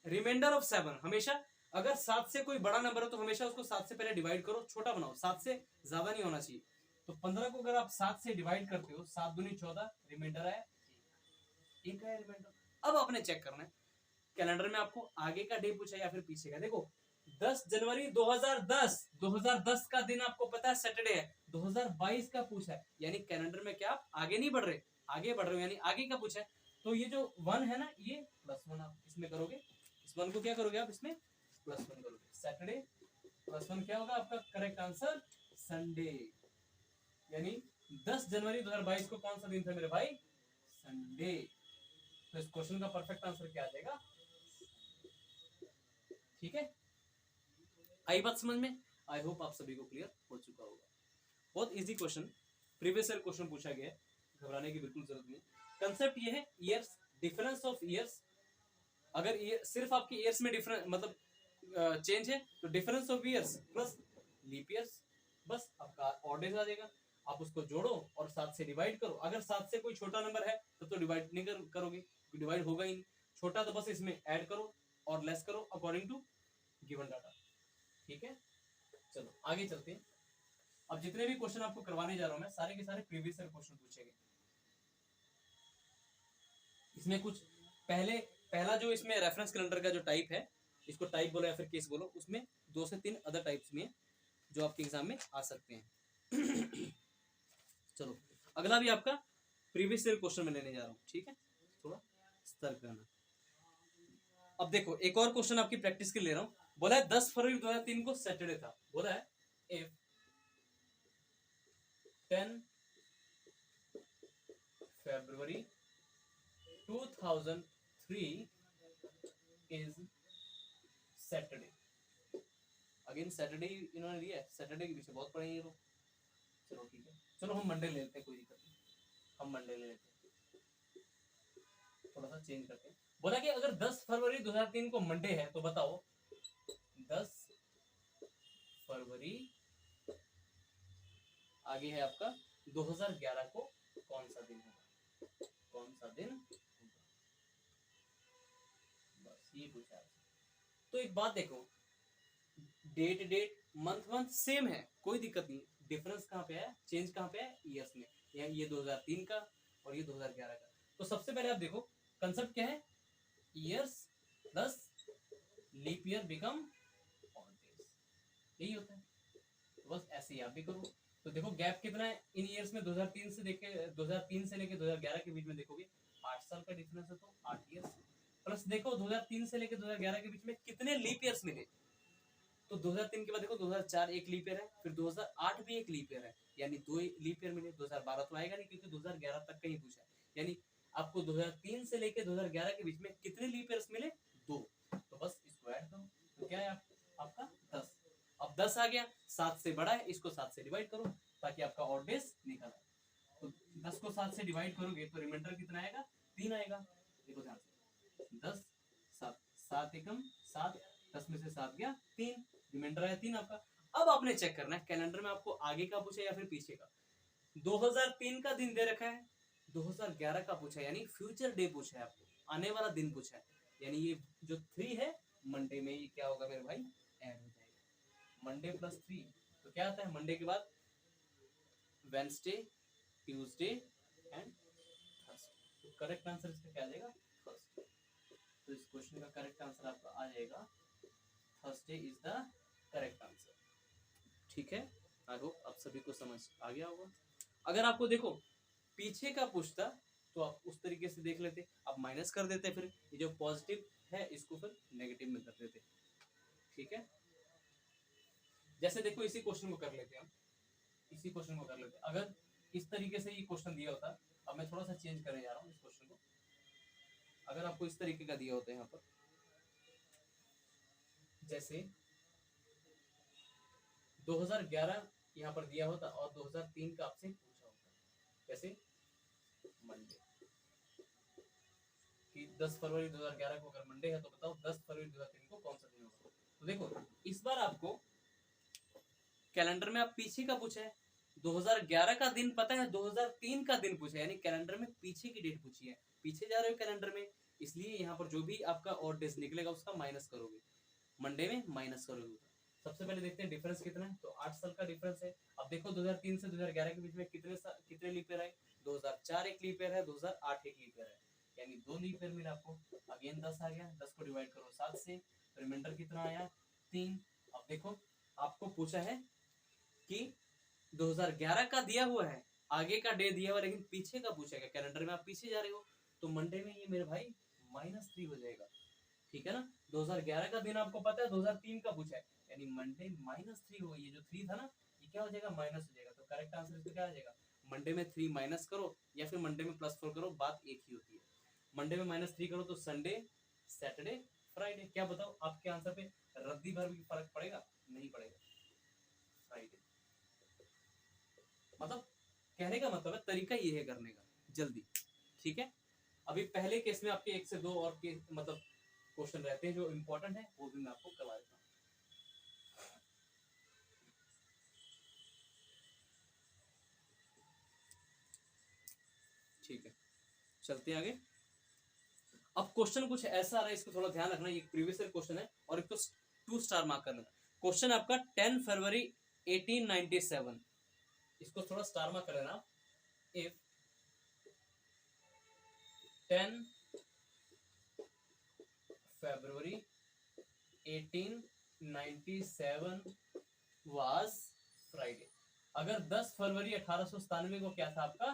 रिमाइंडर ऑफ 7, हमेशा अगर 7 से कोई बड़ा नंबर हो तो हमेशा उसको 7 से पहले डिवाइड करो, छोटा बनाओ, 7 से ज्यादा नहीं होना चाहिए। तो 15 को अगर आप 7 से डिवाइड करते हो, 7 दूनी 14, रिमाइंडर आया 1 आया रिमाइंडर। अब आपने चेक करना है कैलेंडर में आपको आगे का डे पूछा या फिर पीछे का। देखो 10 जनवरी 2010 का दिन आपको पता है सैटरडे है, 2022 का पूछा है, यानी कैलेंडर में क्या आप आगे नहीं बढ़ रहे, आगे बढ़ रहे हो, यानी आगे का पूछा है। तो ये जो 1 है ना, ये +1 आप इसमें करोगे, इस 1 को क्या करोगे आप इसमें +1 करोगे, सैटरडे +1 क्या होगा आपका करेक्ट आंसर? संडे। यानी 10 जनवरी 2022 को कौन सा दिन था मेरे भाई? संडे। तो इस क्वेश्चन का परफेक्ट आंसर क्या आ जाएगा? ठीक है, आई बात समझ में? आई होप आप सभी को क्लियर हो चुका होगा। बहुत easy question, previous year question पूछा गया है, घबराने की बिल्कुल जरूरत नहीं। कंसेप्ट ये है ईयर्स, डिफरेंस ऑफ ईयर्स, अगर सिर्फ आपकी ईयर्स में डिफरेंस मतलब चेंज है तो difference of years plus leap years, बस आपका ऑड डेज आ जाएगा। आप उसको जोड़ो और 7 से डिवाइड करो। अगर 7 से कोई छोटा नंबर है तो डिवाइड नहीं करोगे, डिवाइड होगा ही नहीं। छोटा तो बस इसमें ऐड करो और लेस करो अकॉर्डिंग टू गिवन डाटा। ठीक है, चलो आगे चलते हैं। अब जितने भी क्वेश्चन आपको करवाने जा रहा हूं मैं, सारे के सारे प्रीवियस ईयर क्वेश्चन पूछेंगे। इसमें कुछ पहला जो इसमें रेफरेंस कैलेंडर का जो टाइप है, इसको टाइप बोलो या फिर केस बोलो, उसमें 2 से 3 अदर टाइप्स में जो आपके एग्जाम में आ सकते हैं। चलो अगला भी आपका प्रीवियस ईयर क्वेश्चन में लेने जा रहा हूँ, ठीक है, थोड़ा सतर्क रहना। अब देखो एक और क्वेश्चन आपकी प्रैक्टिस के लिए ले रहा हूँ। बोला है 10 फरवरी 2003 को सैटरडे था। बोला है if 10 February 2003 is Saturday. Again Saturday इन्होंने दिया है, सैटरडे के पीछे बहुत पड़े ये लोग। चलो ठीक है, चलो हम मंडे ले लेते हैं, कोई दिक्कत नहीं, हम मंडे ले लेते हैं, थोड़ा सा चेंज करते हैं। बोला कि अगर 10 फरवरी 2003 को मंडे है तो बताओ 10 फरवरी आगे है आपका 2011 को कौन सा दिन होगा, कौन सा दिन होगा, बस ये पूछा है। तो एक बात देखो, date date month month same है, कोई दिक्कत नहीं। डिफरेंस कहाँ पे है, चेंज कहाँ पे है, ईयर्स में। ये 2003 का और ये 2011 का। तो सबसे पहले आप देखो कंसेप्ट क्या है, years plus leap year become odd days, यही होता है। तो बस ऐसे ही आप भी करो। तो देखो गैप कितना है इन ईयर्स में, 2003 से देखे 2003 से लेके 2011 के बीच में देखोगे 8 साल का डिफरेंस है, तो 8 ईयर्स। प्लस देखो 2003 से लेके 2011 के बीच में कितने लीप ईयर्स मिले, तो 2003 के बाद देखो 2004 एक लीप ईयर है, फिर 2008 भी एक लीप ईयर है, यानी 2 लीप ईयर मिले। 2012 तो आएगा नहीं क्योंकि 2011 तक का ही पूछा है, यानी आपको 2003 से लेके 2011 के बीच में कितने लीप ईयर्स मिले, 2। तो बस इसको ऐड करो, तो क्या है आपका 10। अब 10 आ गया, 7 से बड़ा है, इसको 7 से डिवाइड करो ताकि आपका ऑड डेज निकल आए। तो 10 को 7 से डिवाइड करोगे तो रिमाइंडर कितना आएगा, 3 आएगा। देखो ध्यान से, 10 7 7 एकम 7, 10 में से 7 गया 3, रिमाइंडर आया 3 आपका। अब आपने चेक करना है कैलेंडर में आपको आगे का पूछा या फिर पीछे का। 2003 का दिन दे रखा है, 2011 का पूछा है, यानी फ्यूचर डे पूछा है आपको, आने वाला दिन पूछा है, यानी ये जो 3 है मंडे में ये क्या होगा मेरे भाई, ऐड हो जाएगा। मंडे प्लस 3 तो क्या आता है, मंडे के बाद वेडनेसडे, ट्यूसडे एंड थर्सडे। तो करेक्ट आंसर इसका क्या आ जाएगा, थर्सडे। तो इस क्वेश्चन का करेक्ट आंसर आपका आ जाएगा Thursday is the correct answer. ठीक है, आई होप आप सभी को समझ आ गया होगा। अगर आपको देखो पीछे का पूछता तो आप उस तरीके से देख लेते, आप माइनस कर देते, फिर ये जो पॉजिटिव है इसको फिर नेगेटिव में कर देते। ठीक है, जैसे देखो इसी क्वेश्चन को कर लेते हैं हम, इसी क्वेश्चन को कर लेते हैं। अगर इस तरीके से ये क्वेश्चन दिया होता, अब मैं थोड़ा सा चेंज करने जा रहा हूँ इस क्वेश्चन को। अगर आपको इस तरीके का दिया होता है यहाँ पर, जैसे 2011 यहाँ पर दिया होता और 2003 का आपसे पूछा होता, कैसे मंडे कि 10 फरवरी 2011 को अगर मंडे है तो बताओ 10 फरवरी 2003 को कौन सा दिन होगा। तो देखो इस बार आपको कैलेंडर में आप पीछे का पूछा है, 2011 का दिन पता है, 2003 का दिन पूछा है, यानी कैलेंडर में पीछे की डेट पूछी है, पीछे जा रहे हो कैलेंडर में, इसलिए यहाँ पर जो भी आपका और डेज निकलेगा उसका माइनस करोगे, मंडे में माइनस करोगे। सबसे पहले देखते हैं डिफरेंस कितना है, तो 8 साल का डिफरेंस है। अब देखो 2003 से 2011 के बीच में कितने लीप ईयर आए, 2004 एक लीप ईयर है, 2008 एक लीप ईयर है, यानी 2 लीप ईयर मिला आपको। अगेन 10 आ गया, 10 को डिवाइड करो 7 से, रिमाइंडर कितना आया 3। अब देखो आपको पूछा है कि 2011 का दिया हुआ है, आगे का डे दिया हुआ, लेकिन पीछे का पूछेगा, कैलेंडर में आप पीछे जा रहे हो, तो मंडे में ये मेरे भाई -3 हो जाएगा। ठीक है ना, 2011 का दिन आपको पता है 2003 का पूछा है, यानी मंडे -3 होगा, ये जो 3 था ना ये क्या हो जाएगा, माइनस हो जाएगा। तो करेक्ट आंसर इसका क्या आ जाएगा, मंडे में 3 माइनस करो या फिर मंडे में +4 करो, बात एक ही होती है। मंडे में -3 करो तो संडे, सैटरडे, फ्राइडे। क्या बताओ आपके आंसर पे रद्दी भर भी फर्क पड़ेगा, नहीं पड़ेगा, फ्राइडे। मतलब कहने का मतलब है तरीका ये है करने का, जल्दी। ठीक है, अभी पहले केस में आपके 1 से 2 और के मतलब क्वेश्चन रहते हैं जो इंपॉर्टेंट है, वो भी मैं आपको करवा देता हूँ। ठीक है, चलते हैं आगे। अब क्वेश्चन कुछ ऐसा आ रहा है, इसको थोड़ा ध्यान रखना, ये प्रीवियस ईयर क्वेश्चन है और एक तो 2 स्टार मार्क करना। क्वेश्चन आपका 10 फरवरी 1897, इसको थोड़ा स्टार मार्क कर लेना। If 10 February 1897 was Friday. अगर 10 फरवरी 1897 को क्या था आपका,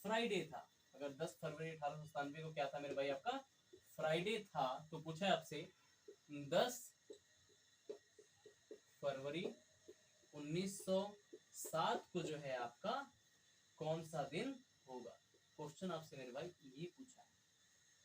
फ्राइडे था। अगर 10 फरवरी 1897 को क्या था मेरे भाई, आपका फ्राइडे था, तो पूछा है आपसे 10 फरवरी 1907 को जो है आपका कौन सा दिन होगा। क्वेश्चन आपसे मेरे भाई ये पूछा है,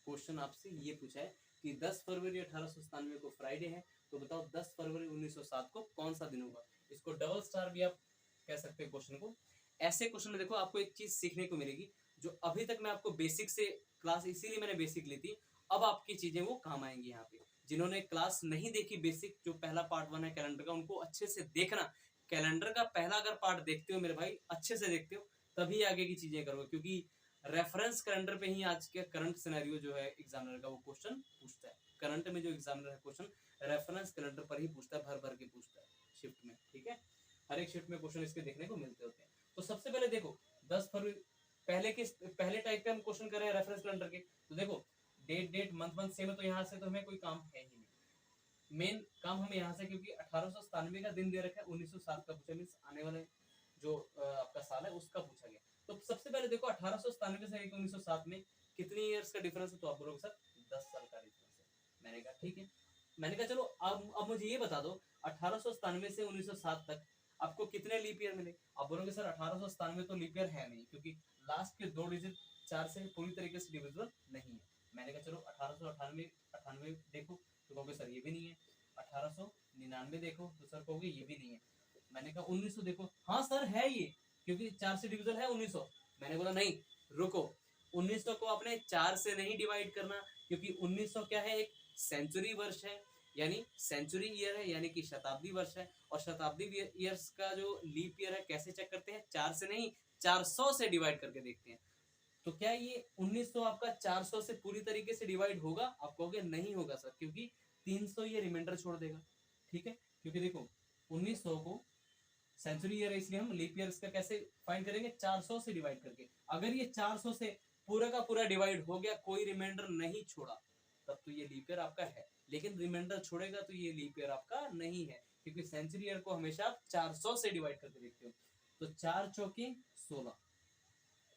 क्वेश्चन आपसे ये पूछा है कि 10 फरवरी 1897 को फ्राइडे है, तो बताओ 10 फरवरी 1907 को कौन सा दिन होगा। इसको डबल स्टार भी आप कह सकते हैं क्वेश्चन को। ऐसे क्वेश्चन में देखो आपको एक चीज सीखने को मिलेगी, जो अभी तक मैं आपको बेसिक से क्लास, इसीलिए मैंने बेसिक ली थी, अब आपकी चीजें वो काम आएंगी यहाँ पे। जिन्होंने क्लास नहीं देखी बेसिक, जो पहला पार्ट 1 है कैलेंडर का, उनको अच्छे से देखना। कैलेंडर का पहला अगर पार्ट देखते हो मेरे भाई, अच्छे से देखते हो, तभी आगे की चीजें करोगे, क्योंकि रेफरेंस कैलेंडर पे ही आज के करंट सिनेरियो जो है एग्जामिनर का वो क्वेश्चन पूछता है। करंट में जो एग्जामिनर है क्वेश्चन रेफरेंस कैलेंडर पर ही पूछता है, भर भर के पूछता है शिफ्ट में, ठीक है। हर एक शिफ्ट में क्वेश्चन इसके देखने को मिलते होते हैं। तो सबसे पहले देखो 10 फरवरी, पहले टाइप के हम क्वेश्चन कर रहे हैं रेफरेंस कैलेंडर के, तो देखो डेट मंथ सेम है, तो यहाँ से तो हमें कोई काम है ही नहीं। मेन काम हमें यहाँ से, क्योंकि 1897 का दिन दे रखा है, 1907 का पूछा, मीन्स आने वाले जो आपका साल है उसका पूछा गया। तो सबसे पहले देखो 1897 से 1907 में कितनी इयर्स का डिफरेंस है, तो आप बोलोगे सर 10 साल का डिफरेंस है। मैंने कहा ठीक है, मैंने कहा चलो अब मुझे ये बता दो 1897 से 1907 तक आपको कितने लीप ईयर मिले। आप बोलोगे सर 1897 तो लीप ईयर है नहीं, क्योंकि लास्ट के 2 डिजिट 4 से पूरी तरीके से डिविजिबल नहीं है। मैंने कहा चलो 1898 देखो, तो कहोगे सर ये भी नहीं है। 1899 देखो, तो सर कहोगे ये भी नहीं है। मैंने कहा 1900 देखो, हाँ सर है ये, क्योंकि 4 से डिविजन है 1900। मैंने बोला नहीं रुको, 1900 को आपने 4 से नहीं डिवाइड करना, क्योंकि 1900 क्या है, एक सेंचुरी वर्ष है, यानी सेंचुरी ईयर है, यानी कि शताब्दी वर्ष है। और शताब्दी ईयर्स का जो लीप ईयर है कैसे चेक करते हैं, 4 से नहीं 400 से डिवाइड करके देखते हैं। तो क्या ये 1900 आपका 400 से पूरी तरीके से डिवाइड होगा, आप कहोगे नहीं होगा सर, क्योंकि 300 ये रिमाइंडर छोड़ देगा, ठीक है। क्योंकि देखो 1900 को सेंचुरी ईयर है, इसलिए हम लीप ईयर का कैसे फाइंड करेंगे, 400 से डिवाइड करके। अगर ये 400 से पूरा का पूरा डिवाइड हो गया, कोई रिमाइंडर नहीं छोड़ा, तब तो ये लीप ईयर आपका है। लेकिन रिमाइंडर छोड़ेगा तो ये लीप ईयर आपका नहीं है, क्योंकि सेंचुरी ईयर को हमेशा आप 400 से डिवाइड करके देखते हो। तो 4 चौके 16,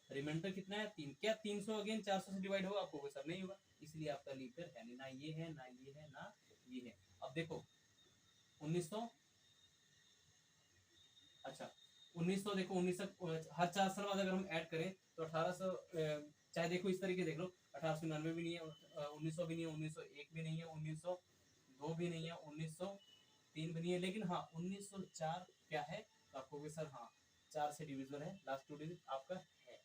रिमाइंडर कितना है 3, क्या 300 अगेन 400 से डिवाइड होगा, आपको सर नहीं होगा, इसलिए आपका लीप ईयर है नहीं, ना ये है ना ये है ना ये है। अब देखो 1900, अच्छा 1900 देखो 1900 हर 4 साल बाद अगर हम ऐड करें तो 1800, चाहे देखो इस तरीके देख लो, 1899 भी नहीं है, 1900 भी नहीं है, 1901 भी नहीं है, 1902 भी नहीं है, 1903 भी नहीं है, लेकिन हाँ 1904 क्या है, तो आपको सर हाँ 4 से डिविजिबल है, लास्ट 2 डिजिट आपका है,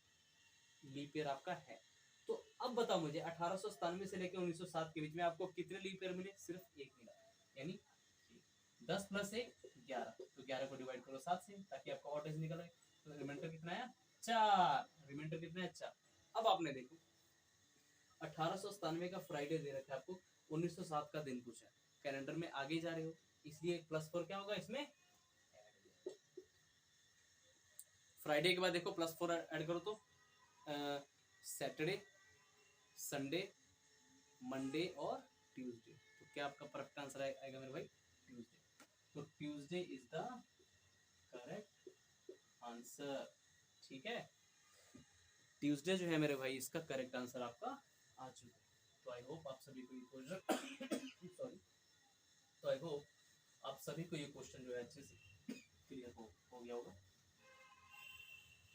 लीप ईयर आपका है। तो अब बताओ मुझे 1897 से लेकर 1907 के बीच में आपको कितने लीप ईयर मिले, सिर्फ एक मिला, यानी 10 प्लस 1 11, तो 11 को डिवाइड करो 7 से, ताकि आपका और डिजिट निकल आए। तो रिमाइंडर कितना है 4, रिमाइंडर कितना है 4। अब आपने देखो 1897 का फ्राइडे दे रखा है आपको, 1907 का दिन पूछा है, कैलेंडर में आगे जा रहे हो, इसलिए +4 क्या होगा इसमें, फ्राइडे के बाद देखो +4 ऐड करो तो सैटरडे, संडे, मंडे और ट्यूसडे। तो क्या आपका करेक्ट आंसर आएगा मेरे भाई, ट्यूसडे। तो Tuesday is the correct answer, ठीक है। ट्यूसडे जो है मेरे भाई इसका करेक्ट आंसर आपका आ चुका है। तो आई होप आप सभी को ये क्वेश्चन सॉरी, तो आई होप आप सभी को ये क्वेश्चन जो है अच्छे से क्लियर हो गया होगा।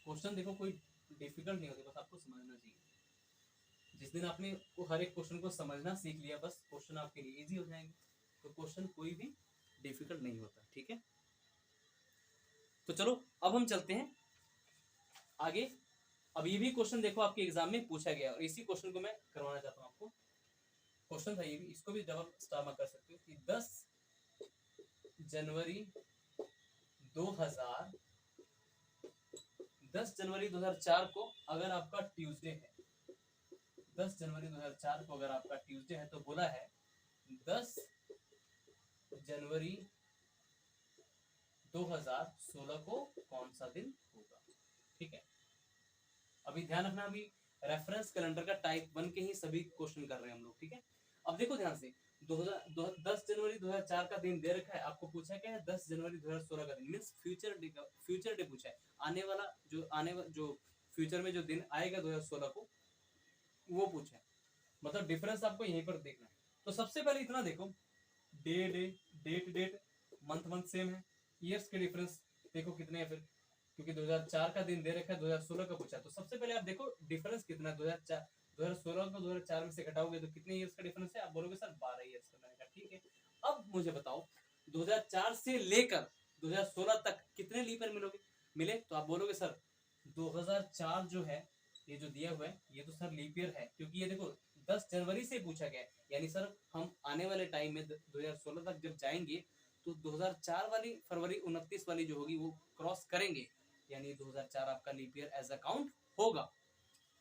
क्वेश्चन देखो कोई डिफिकल्ट नहीं होते, बस आपको समझना चाहिए। जिस दिन आपने हर एक क्वेश्चन को समझना सीख लिया, बस क्वेश्चन आपके लिए इजी हो जाएंगे। तो क्वेश्चन कोई भी डिफिकल्ट नहीं होता, ठीक है। तो चलो अब हम चलते हैं आगे। अब ये भी क्वेश्चन देखो आपके एग्जाम में पूछा गया, और इसी क्वेश्चन को मैं करवाना चाहता हूँ आपको। क्वेश्चन था ये भी, इसको भी डबल स्टार मार्क कर सकते हो कि 10 जनवरी 2004 को अगर आपका ट्यूसडे है, 10 जनवरी 2004 को अगर आपका ट्यूसडे है, तो बोला है 10 जनवरी 2016 को कौन सा दिन होगा, ठीक है। अभी ध्यान रखना, अभी रेफरेंस कैलेंडर का टाइप 1 के ही सभी क्वेश्चन कर रहे हैं हम लोग, ठीक है। अब देखो ध्यान से, 10 जनवरी 2004 का दिन दे रखा है, आपको पूछा क्या है 10 जनवरी 2016 का दिन, मीन्स फ्यूचर डे पूछा है, आने वाला जो फ्यूचर में जो दिन आएगा 2016 को वो पूछा है। मतलब डिफरेंस आपको यहीं पर देखना है। तो सबसे पहले इतना देखो, डेट मंथ सेम है, ईयर्स के डिफरेंस देखो कितने हैं फिर, क्योंकि 2004 का दिन दे रखा है, 2016 का पूछा है। तो सबसे पहले आप देखो डिफरेंस कितना है, 2016 को 2004 में से घटाओगे तो कितने ईयर्स का डिफरेंस है, आप बोलोगे सर 12 ईयर्स का। मैंने कहा ठीक है, अब मुझे बताओ 2004 से लेकर 2016 तक कितने लीप ईयर मिले, तो आप बोलोगे सर 2004 जो है ये जो दिया हुआ है ये तो सर लीप ईयर है, क्योंकि ये देखो 10 जनवरी से पूछा गया है, यानी सर हम आने वाले टाइम में 2016 तक जब जाएंगे तो 2004 वाली फरवरी 29 वाली जो होगी वो क्रॉस करेंगे, यानी 2004 आपका leap year as a count होगा।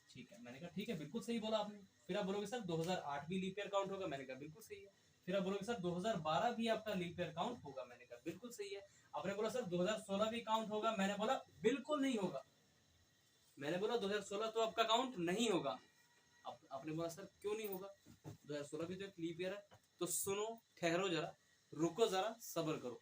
ठीक है, मैंने कहा ठीक है, बिल्कुल सही बोला आपने। फिर आप बोलोगे सर 2008 भी लीप ईयर काउंट होगा, मैंने कहा बिल्कुल सही है। फिर आप बोलोगे सर 2012 भी आपका लीप ईयर काउंट होगा, मैंने कहा बिल्कुल सही है। आपने बोला सर 2016 भी काउंट होगा, मैंने बोला बिल्कुल नहीं होगा। मैंने बोला 2016 तो आपका काउंट नहीं होगा। आपने बोला सर क्यों नहीं होगा, 2016 भी तो एक लीप ईयर है। तो सुनो, ठहरो जरा, रुको जरा, सब्र करो।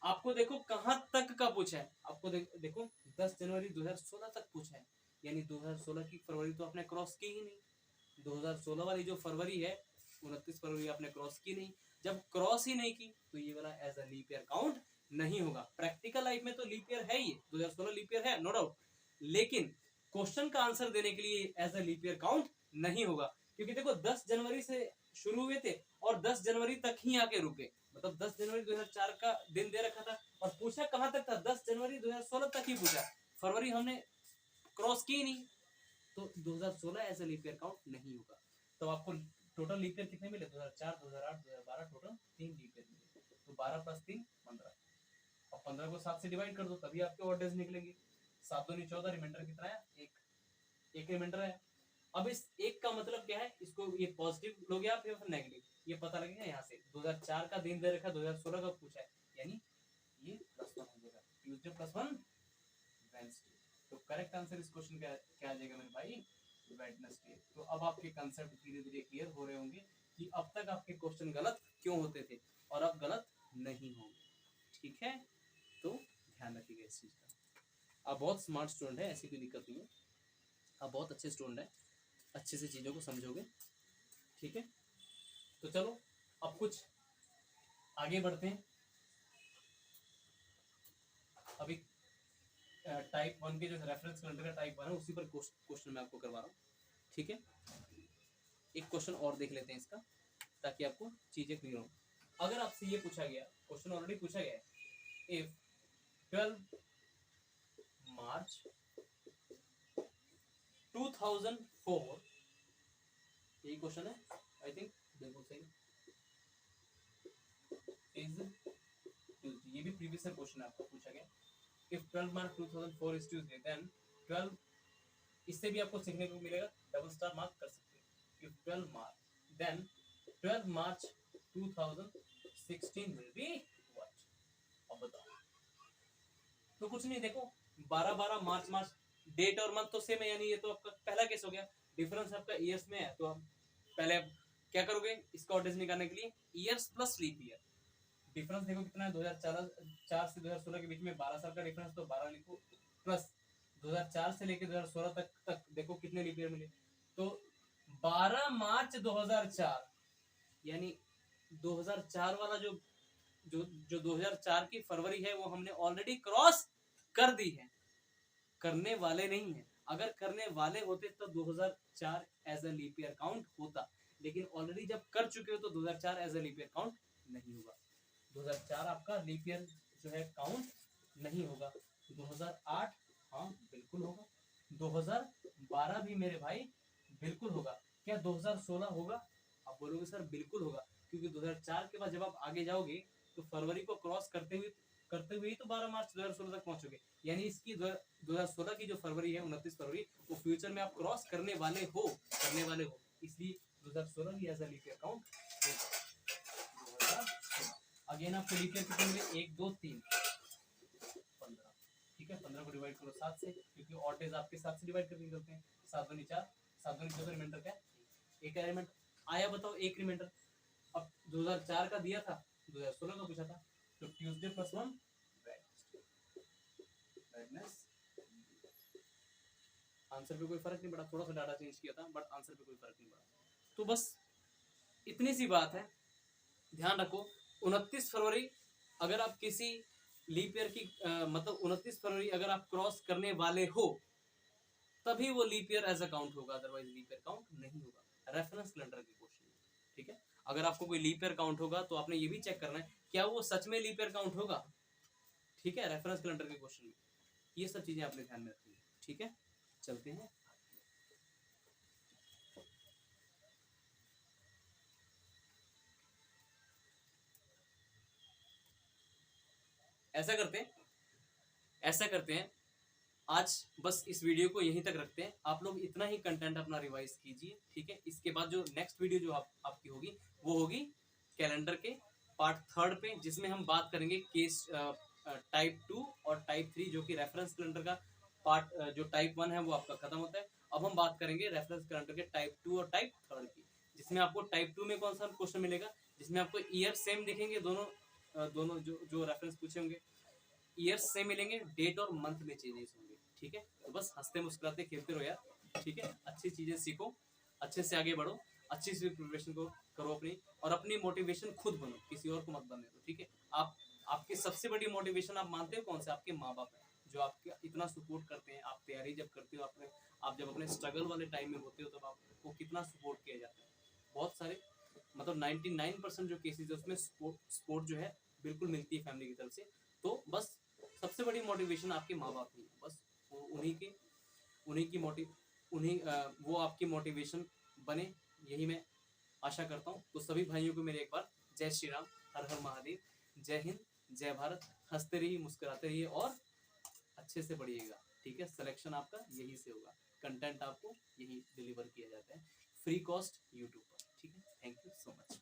आपको देखो कहां तक का पूछा है, आपको देखो 10 जनवरी 2016 तक पूछा है, यानी 2016 की फरवरी तो आपने क्रॉस की ही नहीं। 2016 वाली जो फरवरी है 29 फरवरी आपने क्रॉस की नहीं। जब क्रॉस ही नहीं की तो ये वाला as a leap year count नहीं होगा। प्रैक्टिकल लाइफ में तो लीप ईयर है ही, 2016 लीप ईयर है, नो डाउट, लेकिन क्वेश्चन का आंसर देने के लिए as a leap year count नहीं होगा, क्योंकि देखो 10 जनवरी से शुरू हुए थे और 10 जनवरी तक ही आके रुके। मतलब 10 जनवरी 2004 का दिन दे रखा था और पूछा कहां तक था, 10 जनवरी 2016 तक ही पूछा, फरवरी हमने क्रॉस की नहीं, तो 2016 as a leap year count नहीं होगा। तो आपको टोटल लीप ईयर कितने मिले, 2004 2008 2012, टोटल 3 लीप ईयर मिले। तो 12 + 3 15, और 15 को 7 से डिवाइड कर दो तभी आपके और डेज निकलेंगे। 7 दूनी 14, रिमाइंडर कितना है, एक रिमाइंडर है। अब इस एक का मतलब क्या है, इसको ये पॉजिटिव लोगे आप या फिर नेगेटिव, ये पता लगेगा यहाँ से। 2004 का दिन दे रखा, 2016 का पूछा है, यानी ये +1 हो जाएगा, ट्यूसडे +1 वेडनेसडे। तो करेक्ट आंसर इस क्वेश्चन का क्या आ जाएगा मेरे भाई, वेडनेसडे। तो अब आपके कंसेप्ट धीरे धीरे क्लियर हो रहे होंगे कि अब तक आपके क्वेश्चन गलत क्यों होते थे और अब गलत नहीं होंगे। ठीक है, तो ध्यान रखिएगा इस चीज का। आप बहुत स्मार्ट स्टूडेंट है, ऐसी कोई दिक्कत नहीं है, आप बहुत अच्छे स्टूडेंट है, अच्छे से चीज़ों को समझोगे। ठीक है, तो चलो अब कुछ आगे बढ़ते हैं। अभी टाइप 1 के जो रेफरेंस कैलेंडर का टाइप 1 है उसी पर क्वेश्चन मैं आपको करवा रहा हूँ। ठीक है, एक क्वेश्चन और देख लेते हैं इसका, ताकि आपको चीज़ें क्लियर हो। अगर आपसे ये पूछा गया, क्वेश्चन ऑलरेडी पूछा गया है, इफ 12 मार्च 2004, यही क्वेश्चन है आई थिंक, बिल्कुल सही, इज ट्यूसडे, ये भी प्रीवियस क्वेश्चन आपको पूछा गया। If 12 March 2004 is Tuesday, then 12, इससे भी आपको सीखने को मिलेगा, डबल स्टार मार्क कर सकते हैं। If 12 March, then 12 March 2016 will be what, अब बताओ। तो कुछ नहीं, देखो 12 मार्च डेट और मंथ तो सेम है, यानी ये तो आपका पहला केस हो गया। डिफरेंस आपका ईयर्स में है, तो हम पहले क्या करोगे, इसका ऑर्डर निकालने के लिए years plus leap year. Difference देखो कितना है, 2004 से 2016 के बीच में 12 साल का डिफरेंस, तो 12 लिखो, प्लस 2004 से लेकर 2016 तक देखो कितने लीप ईयर मिले, तो 12 मार्च 2004, यानी 2004 वाला जो जो जो 2004 की फरवरी है वो हमने ऑलरेडी क्रॉस कर दी है, करने वाले नहीं है। अगर करने वाले होते तो 2004 as a leap year count होता, लेकिन ऑलरेडी जब कर चुके हो तो 2004 as a leap year count नहीं होगा। 2004 आपका लीप ईयर जो है काउंट नहीं होगा। 2008 हाँ बिल्कुल होगा, 2012 भी मेरे भाई बिल्कुल होगा। क्या 2016 होगा, आप बोलोगे सर बिल्कुल होगा, क्योंकि 2004 के बाद जब आप आगे जाओगे तो फरवरी को क्रॉस करते हुए ही तो 12 मार्च 2016 तक पहुंचोगे, यानी इसकी 2016 की जो फरवरी है 29 फरवरी, वो फ्यूचर में आप क्रॉस करने वाले हो, इसलिए 2016 भी as a leap year count होगा। अगेन आपको लीप ईयर कितने मिले, 1 2 3 15। ठीक है, 15 को डिवाइड करो 7 से, क्योंकि ऑड डेज आपके 7 से डिवाइड करके निकलते हैं। 7 दूनी 4, 7 दूनी 14, रिमाइंडर क्या, एक एलिमेंट आया, बताओ एक रिमाइंडर। अब 2004 का दिया था, 2016 का पूछा था, तो ट्यूसडे प्लस 1 आंसर पे कोई फर्क नहीं पड़ा, थोड़ा सा डाटा चेंज किया था बट आंसर पे कोई फर्क नहीं पड़ा। तो बस इतनी सी बात है, ध्यान रखो 29 फरवरी अगर आप किसी लीप ईयर की मतलब 29 फरवरी अगर आप क्रॉस करने वाले हो तभी वो leap year as a count होगा, अदरवाइज लीप ईयर काउंट नहीं होगा। रेफरेंस कैलेंडर के क्वेश्चन, ठीक है। अगर आपको कोई लीप ईयर काउंट होगा तो आपने ये भी चेक करना है क्या वो सच में लीप ईयर काउंट होगा, ठीक है। रेफरेंस कैलेंडर के क्वेश्चन में ये सब चीजें आपने ध्यान में रखनी है, ठीक है। चलते हैं, ऐसा करते हैं आज बस इस वीडियो को यहीं तक रखते हैं। आप लोग इतना ही कंटेंट अपना रिवाइज कीजिए, ठीक है। इसके बाद जो नेक्स्ट वीडियो जो आपकी होगी वो होगी कैलेंडर के पार्ट 3 पे, जिसमें हम बात करेंगे केस टाइप 2 और टाइप 3, जो कि रेफरेंस कैलेंडर का पार्ट जो टाइप 1 है वो आपका खत्म होता है। अब हम बात करेंगे रेफरेंस कैलेंडर के टाइप 2 और टाइप 3 की, जिसमें आपको टाइप 2 में कौन सा क्वेश्चन मिलेगा, जिसमें आपको ईयर सेम दिखेंगे, दोनों जो रेफरेंस पूछे होंगे ईयर्स से मिलेंगे, डेट और मंथ में चेंजेस होंगे, ठीक है। तो बस हंसते मुस्कुराते खेलते रहो यार, ठीक है। अच्छी चीजें सीखो, अच्छे से आगे बढ़ो, अच्छी से प्रिपरेशन को करो अपनी, और अपनी मोटिवेशन खुद बनो, किसी और को मत बनने दो, ठीक है। आप आपकी सबसे बड़ी मोटिवेशन आप मानते हो कौन से, आपके माँ बाप है, जो आपके इतना सपोर्ट करते हैं। आप तैयारी जब करते हो, आप जब अपने स्ट्रगल वाले टाइम में होते हो तब आपको कितना सपोर्ट किया जाता है। बहुत सारे मतलब 99% जो केसेस है उसमें सपोर्ट जो है बिल्कुल मिलती है फैमिली की तरफ से। तो बस सबसे बड़ी मोटिवेशन आपके माँ बाप ही है, बस उन्हीं की वो आपकी मोटिवेशन बने, यही मैं आशा करता हूँ। तो सभी भाइयों को मेरे एक बार जय श्री राम, हर हर महादेव, जय हिंद, जय भारत। हंसते रहिए, मुस्कुराते रहिए और अच्छे से पढ़िएगा, ठीक है। सिलेक्शन आपका यही से होगा, कंटेंट आपको यही डिलीवर किया जाता है फ्री कॉस्ट यूट्यूब पर, ठीक है। Thank you so much.